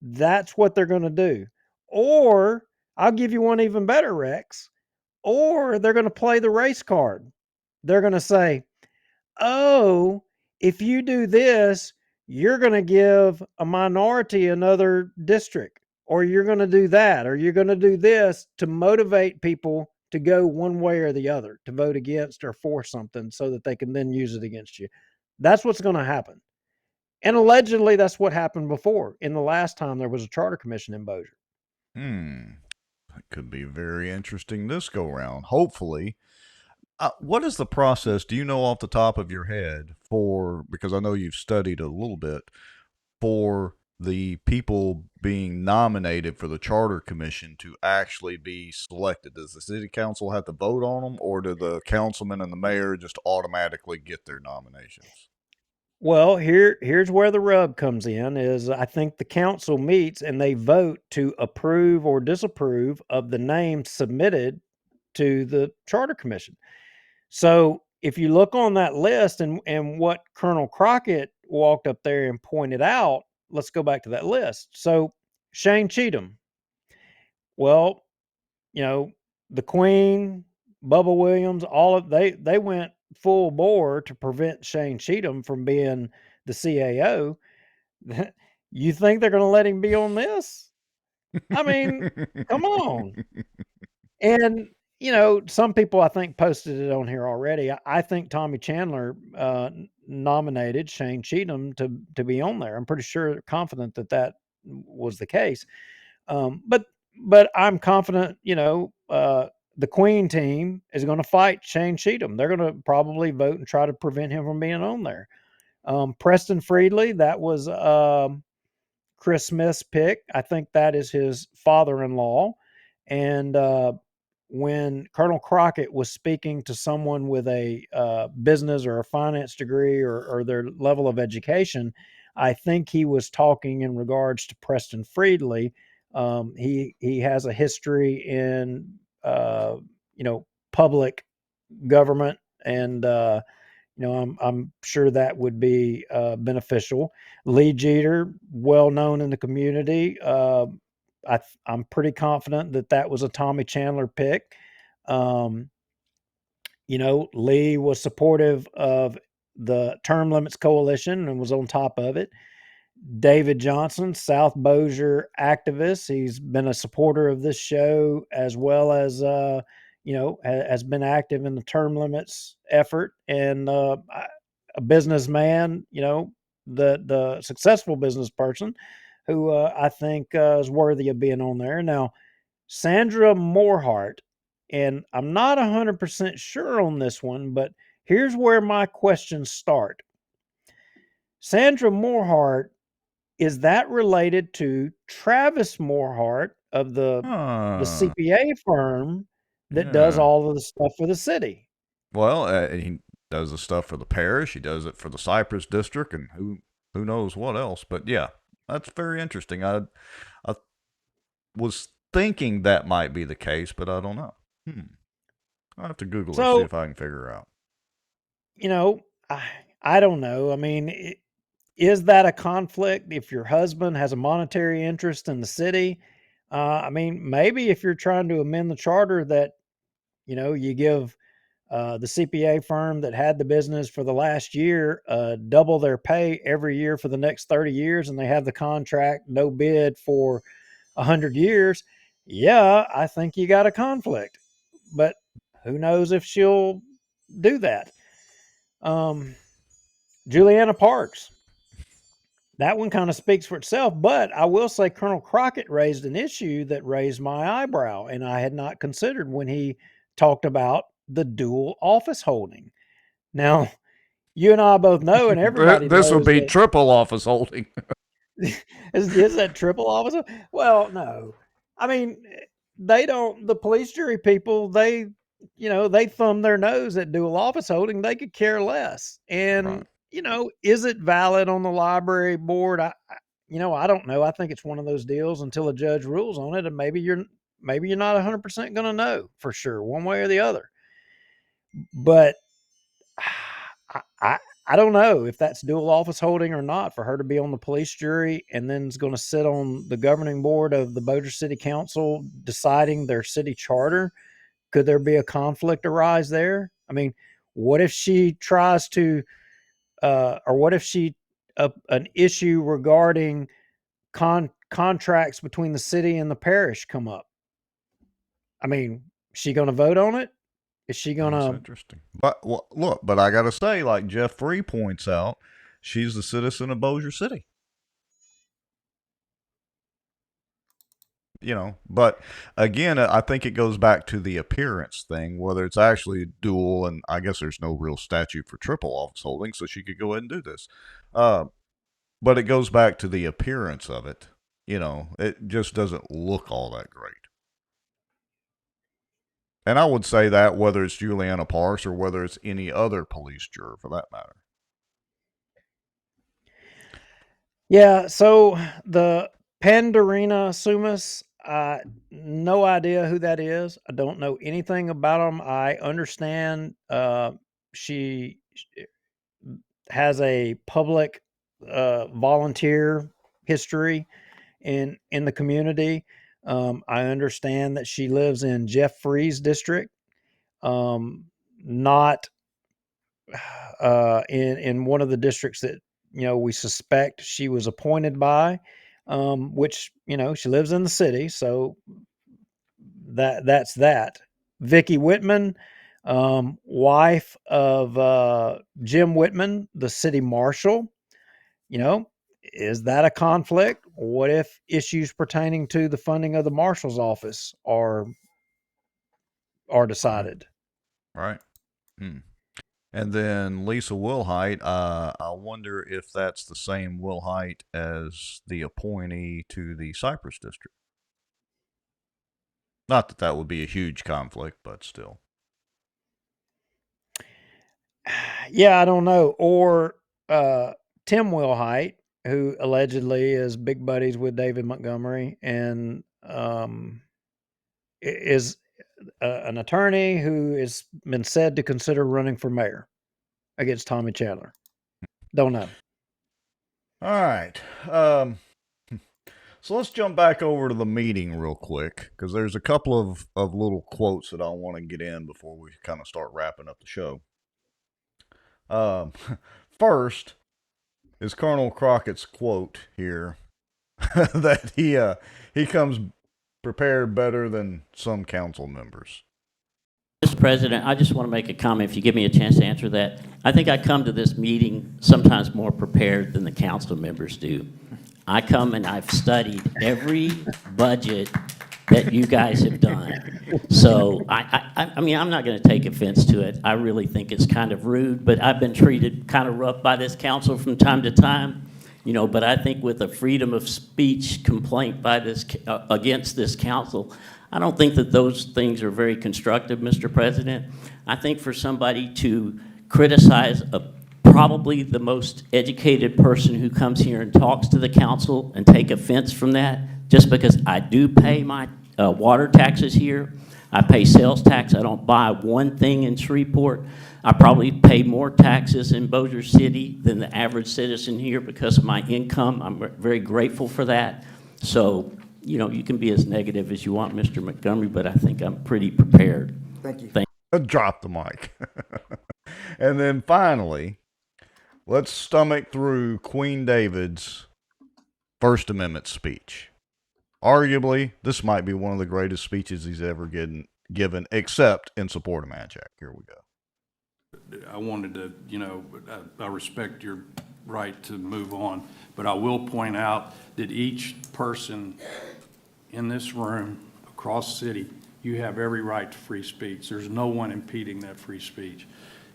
That's what they're going to do. Or I'll give you one even better, Rex. Or they're going to play the race card. They're going to say, oh, if you do this, you're going to give a minority another district, or you're going to do that, or you're going to do this to motivate people to go one way or the other, to vote against or for something so that they can then use it against you. That's what's going to happen. And allegedly, that's what happened before in the last time there was a charter commission in Bossier. That could be very interesting this go round. Hopefully. What is the process? Do you know off the top of your head because I know you've studied a little bit, for the people being nominated for the charter commission to actually be selected? Does the city council have to vote on them, or do the councilman and the mayor just automatically get their nominations? Well, here's where the rub comes in is I think the council meets and they vote to approve or disapprove of the names submitted to the charter commission. So if you look on that list and what Colonel Crockett walked up there and pointed out, let's go back to that list. So Shane Cheatham, well, you know, the Queen, Bubba Williams, all of they went full bore to prevent Shane Cheatham from being the CAO. You think they're going to let him be on this? I mean, come on. And some people I think posted it on here already. I think Tommy Chandler nominated Shane Cheatham to be on there. I'm pretty sure, confident that was the case. But I'm confident, the Queen team is going to fight Shane Cheatham. They're going to probably vote and try to prevent him from being on there. Preston Friedley, that was Chris Smith's pick. I think that is his father-in-law. And when Colonel Crockett was speaking to someone with a business or a finance degree or their level of education, I think he was talking in regards to Preston Friedley. He has a history in public government, and I'm sure that would be beneficial. Lee Jeter, well known in the community. I'm pretty confident that was a Tommy Chandler pick. Lee was supportive of the Term Limits Coalition and was on top of it. David Johnson, South Bossier activist. He's been a supporter of this show as well as, has been active in the term limits effort, and a businessman, the successful business person who I think is worthy of being on there. Now, Sandra Morehart, and I'm not 100% sure on this one, but here's where my questions start. Sandra Morehart, is that related to Travis Morehart of the CPA firm that does all of the stuff for the city? Well, he does the stuff for the parish. He does it for the Cypress district, and who knows what else. But yeah, that's very interesting. I was thinking that might be the case, but I don't know. I'll have to Google it, see if I can figure out. I don't know. I mean, is that a conflict if your husband has a monetary interest in the city? I mean, maybe if you're trying to amend the charter that, you give the CPA firm that had the business for the last year double their pay every year for the next 30 years, and they have the contract no bid for 100 years. Yeah, I think you got a conflict, but who knows if she'll do that. Juliana Parks, that one kind of speaks for itself, but I will say Colonel Crockett raised an issue that raised my eyebrow, and I had not considered when he talked about the dual office holding. Now, you and I both know, and everybody this would knows be that, triple office holding. is that triple office? Well, no. I mean, the police jury people, they thumb their nose at dual office holding. They could care less. And, is it valid on the library board? I don't know. I think it's one of those deals until a judge rules on it. And maybe you're not 100% going to know for sure one way or the other. But I don't know if that's dual office holding or not for her to be on the police jury and then is going to sit on the governing board of the Bossier City Council deciding their city charter. Could there be a conflict arise there? I mean, what if she tries to, or what if an issue regarding contracts between the city and the parish come up? I mean, is she going to vote on it? Is she going to? That's interesting. But look, but I got to say, like Jeff Free points out, she's a citizen of Bossier City. But again, I think it goes back to the appearance thing, whether it's actually dual, and I guess there's no real statute for triple office holding, so she could go ahead and do this. but it goes back to the appearance of it. You know, it just doesn't look all that great. And I would say that whether it's Juliana Parks or whether it's any other police juror for that matter. Yeah, so the Pandorina Sumas, no idea who that is. I don't know anything about them. I understand she has a public volunteer history in the community. I understand that she lives in Jeff Free's district, not in one of the districts that we suspect she was appointed by, which she lives in the city, so that's that. Vicky Whitman, wife of Jim Whitman, the city marshal. Is that a conflict? What if issues pertaining to the funding of the marshal's office are decided? Right. Hmm. And then Lisa Wilhite, I wonder if that's the same Wilhite as the appointee to the Cypress district. Not that that would be a huge conflict, but still. Yeah, I don't know. Or Tim Wilhite, who allegedly is big buddies with David Montgomery and is an attorney who has been said to consider running for mayor against Tommy Chandler. Don't know. All right. So let's jump back over to the meeting real quick because there's a couple of little quotes that I want to get in before we kind of start wrapping up the show. First is Colonel Crockett's quote here that he comes prepared better than some council members. Mr. President, I just want to make a comment, if you give me a chance to answer that. I think I come to this meeting sometimes more prepared than the council members do. I come and I've studied every budget that you guys have done. So, I mean, I'm not going to take offense to it. I really think it's kind of rude, but I've been treated kind of rough by this council from time to time. But I think with a freedom of speech complaint by this against this council, I don't think that those things are very constructive, Mr. President. I think for somebody to criticize probably the most educated person who comes here and talks to the council and take offense from that, just because I do pay my water taxes here, I pay sales tax, I don't buy one thing in Shreveport. I probably pay more taxes in Bossier City than the average citizen here because of my income. I'm very grateful for that. So, you can be as negative as you want, Mr. Montgomery, but I think I'm pretty prepared. Thank you. Drop the mic. And then finally, let's stomach through Queen David's First Amendment speech. Arguably, this might be one of the greatest speeches he's ever given, except in support of Manchac. Here we go. I wanted to, I respect your right to move on, but I will point out that each person in this room, across the city, you have every right to free speech. There's no one impeding that free speech.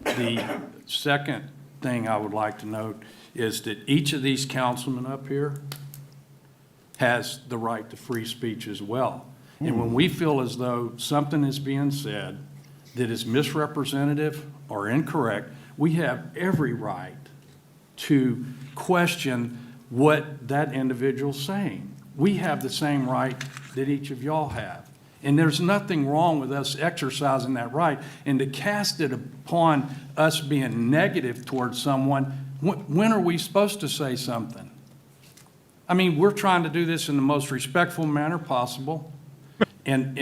The second thing I would like to note is that each of these councilmen up here has the right to free speech as well. And when we feel as though something is being said that is misrepresentative or incorrect, we have every right to question what that individual's saying. We have the same right that each of y'all have. And there's nothing wrong with us exercising that right. And to cast it upon us being negative towards someone, when are we supposed to say something? I mean, we're trying to do this in the most respectful manner possible. And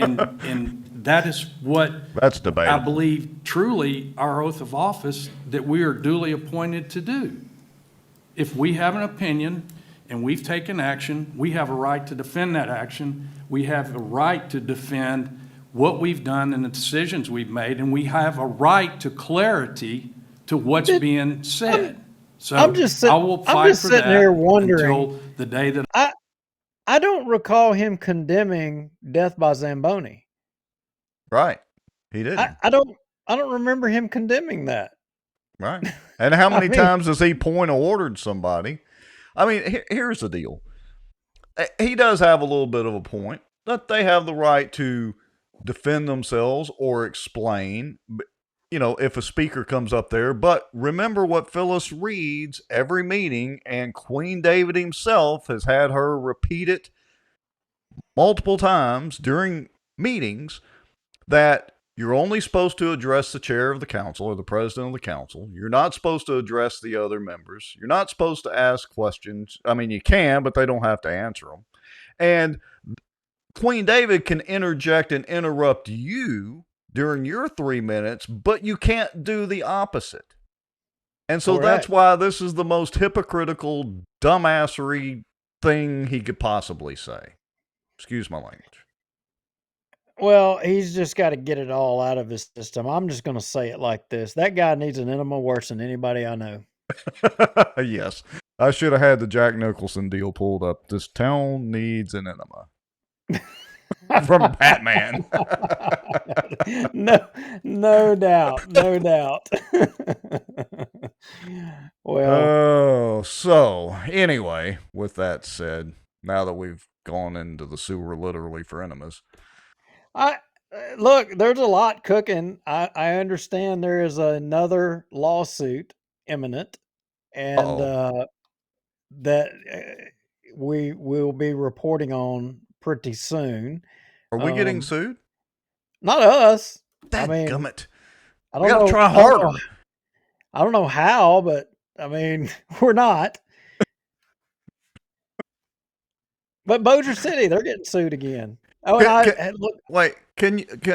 that is what that's debatable. I believe truly our oath of office that we are duly appointed to do. If we have an opinion and we've taken action, we have a right to defend that action. We have a right to defend what we've done and the decisions we've made, and we have a right to clarity to what's being said. So I will fight for that here wondering, until the day that I don't recall him condemning death by Zamboni. Right. He didn't. I don't remember him condemning that. Right. And how many times has he point ordered somebody? I mean, here's the deal. He does have a little bit of a point that they have the right to defend themselves or explain, if a speaker comes up there. But remember what Phyllis reads every meeting, and Queen David himself has had her repeat it multiple times during meetings, that you're only supposed to address the chair of the council or the president of the council. You're not supposed to address the other members. You're not supposed to ask questions. I mean, you can, but they don't have to answer them. And Queen David can interject and interrupt you during your 3 minutes, but you can't do the opposite. And so that's why this is the most hypocritical, dumbassery thing he could possibly say. Excuse my language. Well, he's just got to get it all out of his system. I'm just going to say it like this. That guy needs an enema worse than anybody I know. Yes. I should have had the Jack Nicholson deal pulled up. This town needs an enema. From Batman. No doubt. No doubt. Well. So anyway, with that said, now that we've gone into the sewer literally for enemas. Look, there's a lot cooking. I understand there is another lawsuit imminent, and that we will be reporting on pretty soon. Are we getting sued? Not us. Dadgummit. I We don't gotta know. try harder. I don't know how, but I mean, we're not. But Bossier City, they're getting sued again. Oh, and look. Wait,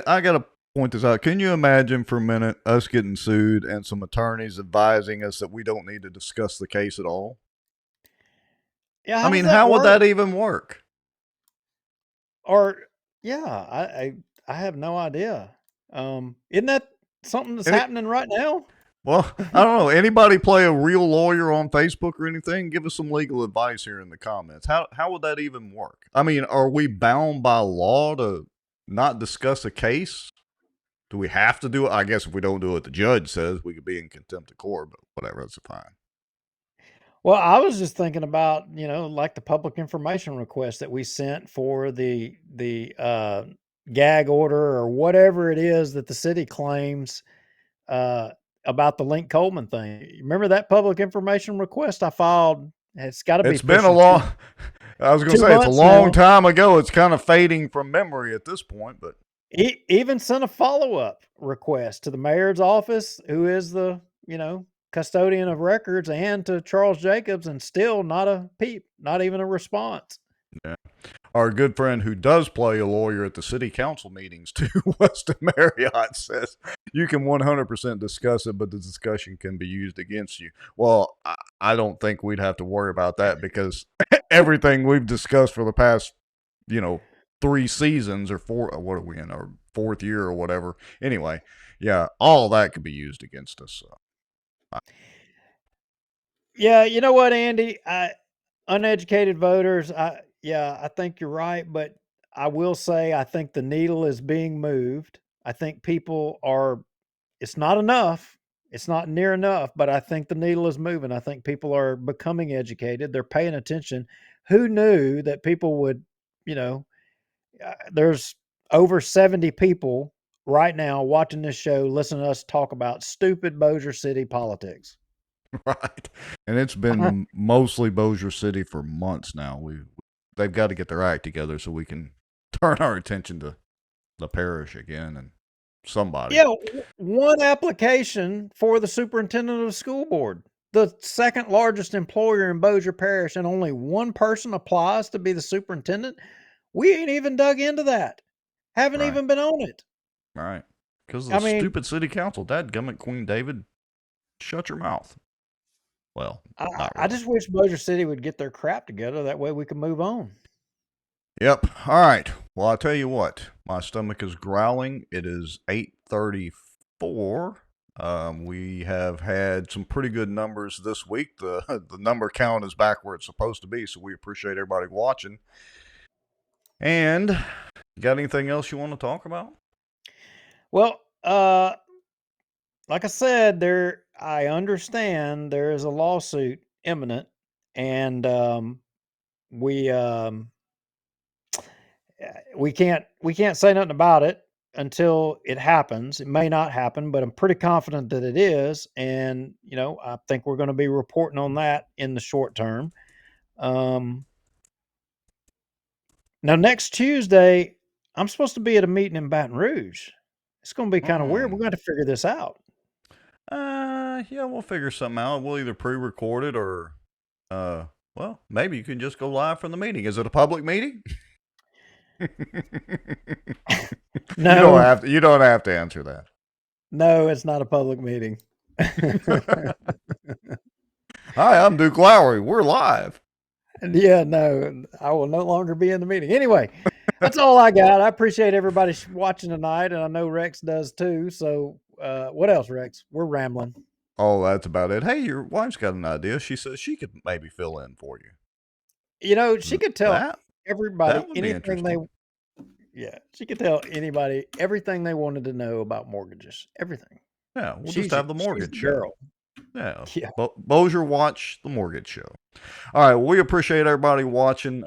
I gotta point this out. Can you imagine for a minute us getting sued and some attorneys advising us that we don't need to discuss the case at all? Yeah, I mean, how would that even work? Or I have no idea. Isn't that something that's happening right now? Well, I don't know. Anybody play a real lawyer on Facebook or anything? Give us some legal advice here in the comments. How would that even work? I mean, are we bound by law to not discuss a case? Do we have to do it? I guess if we don't do what the judge says, we could be in contempt of court, but whatever, that's fine. Well, I was just thinking about, like the public information request that we sent for the gag order or whatever it is that the city claims about the Link Coleman thing. Remember that public information request I filed? It's got to be. It's been a long. I was going to say it's a long time ago. It's kind of fading from memory at this point, but he even sent a follow-up request to the mayor's office, who is the custodian of records, and to Charles Jacobs, and still not a peep, not even a response. Yeah. Our good friend who does play a lawyer at the city council meetings too, Weston Marriott, says you can 100% discuss it, but the discussion can be used against you. Well, I don't think we'd have to worry about that because everything we've discussed for the past, 3 seasons or 4, what are we in, our 4th year or whatever. Anyway, yeah, all that could be used against us. So. Yeah, you know what, Andy? Uneducated voters, I think you're right, but I will say I think the needle is being moved. I think people are, it's not enough. It's not near enough, but I think the needle is moving. I think people are becoming educated. They're paying attention. Who knew that people would, there's over 70 people right now watching this show, listening to us talk about stupid Bossier City politics. Right. And it's been mostly Bossier City for months now. They've got to get their act together so we can turn our attention to the parish again and somebody. Yeah, one application for the superintendent of the school board, the second largest employer in Bossier Parish, and only one person applies to be the superintendent. We ain't even dug into that. Haven't even been on it. Right. Because of the stupid city council. Dadgummit, Queen David, shut your mouth. Well, I just wish Bossier City would get their crap together. That way we can move on. Yep. All right. Well, I'll tell you what. My stomach is growling. It is 8:34. We have had some pretty good numbers this week. The number count is back where it's supposed to be, so we appreciate everybody watching. And you got anything else you want to talk about? Well, like I said, I understand there is a lawsuit imminent, and we can't say nothing about it until it happens. It may not happen, but I'm pretty confident that it is. And, I think we're going to be reporting on that in the short term. Now, next Tuesday, I'm supposed to be at a meeting in Baton Rouge. It's going to be kind of weird. We're going to figure this out. Yeah, we'll figure something out. We'll either pre-record it or, well, maybe you can just go live from the meeting. Is it a public meeting? No. You don't have to answer that. No, it's not a public meeting. Hi, I'm Duke Lowry. We're live. Yeah, no, I will no longer be in the meeting. Anyway, that's all I got. I appreciate everybody watching tonight, and I know Rex does too. So, what else, Rex? We're rambling. Oh, that's about it. Hey, your wife's got an idea. She says she could maybe fill in for you. She could tell everybody that would be anything she could tell anybody everything they wanted to know about mortgages. Everything. Yeah, we'll just have the mortgage show. Girl. Yeah. Bossier Watch, the mortgage show. All right. Well, we appreciate everybody watching.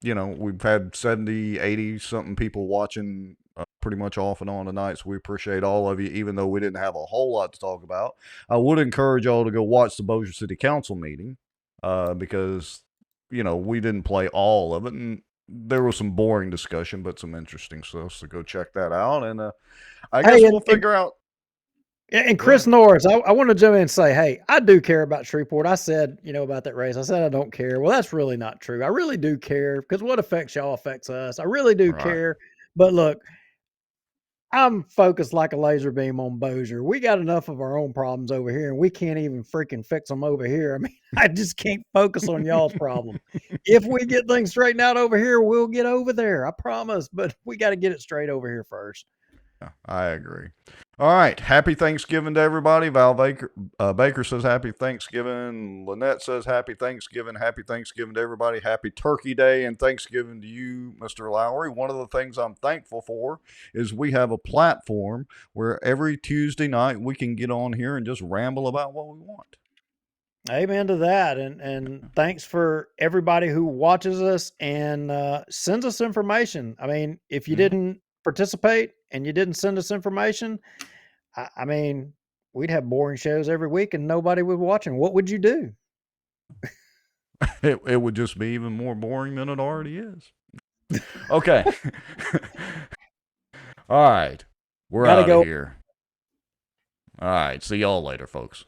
We've had 70, 80 something people watching pretty much off and on tonight. So we appreciate all of you, even though we didn't have a whole lot to talk about. I would encourage y'all to go watch the Bossier City Council meeting because, we didn't play all of it. And there was some boring discussion, but some interesting stuff. So go check that out. And I guess we'll figure out. And Chris Norris, I want to jump in and say, hey, I do care about Shreveport. I said, about that race. I said I don't care. Well, that's really not true. I really do care because what affects y'all affects us. I really do care. But look, I'm focused like a laser beam on Bossier. We got enough of our own problems over here, and we can't even freaking fix them over here. I mean, I just can't focus on y'all's problem. If we get things straightened out over here, we'll get over there. I promise. But we got to get it straight over here first. Yeah, I agree. All right. Happy Thanksgiving to everybody. Val Baker says happy Thanksgiving. Lynette says happy Thanksgiving. Happy Thanksgiving to everybody. Happy Turkey Day and Thanksgiving to you, Mr. Lowry. One of the things I'm thankful for is we have a platform where every Tuesday night we can get on here and just ramble about what we want. Amen to that. And thanks for everybody who watches us and sends us information. I mean, if you didn't participate and you didn't send us information, I mean, we'd have boring shows every week and nobody would watch them. What would you do? It would just be even more boring than it already is. Okay. All right. We're out of here. All right. See y'all later, folks.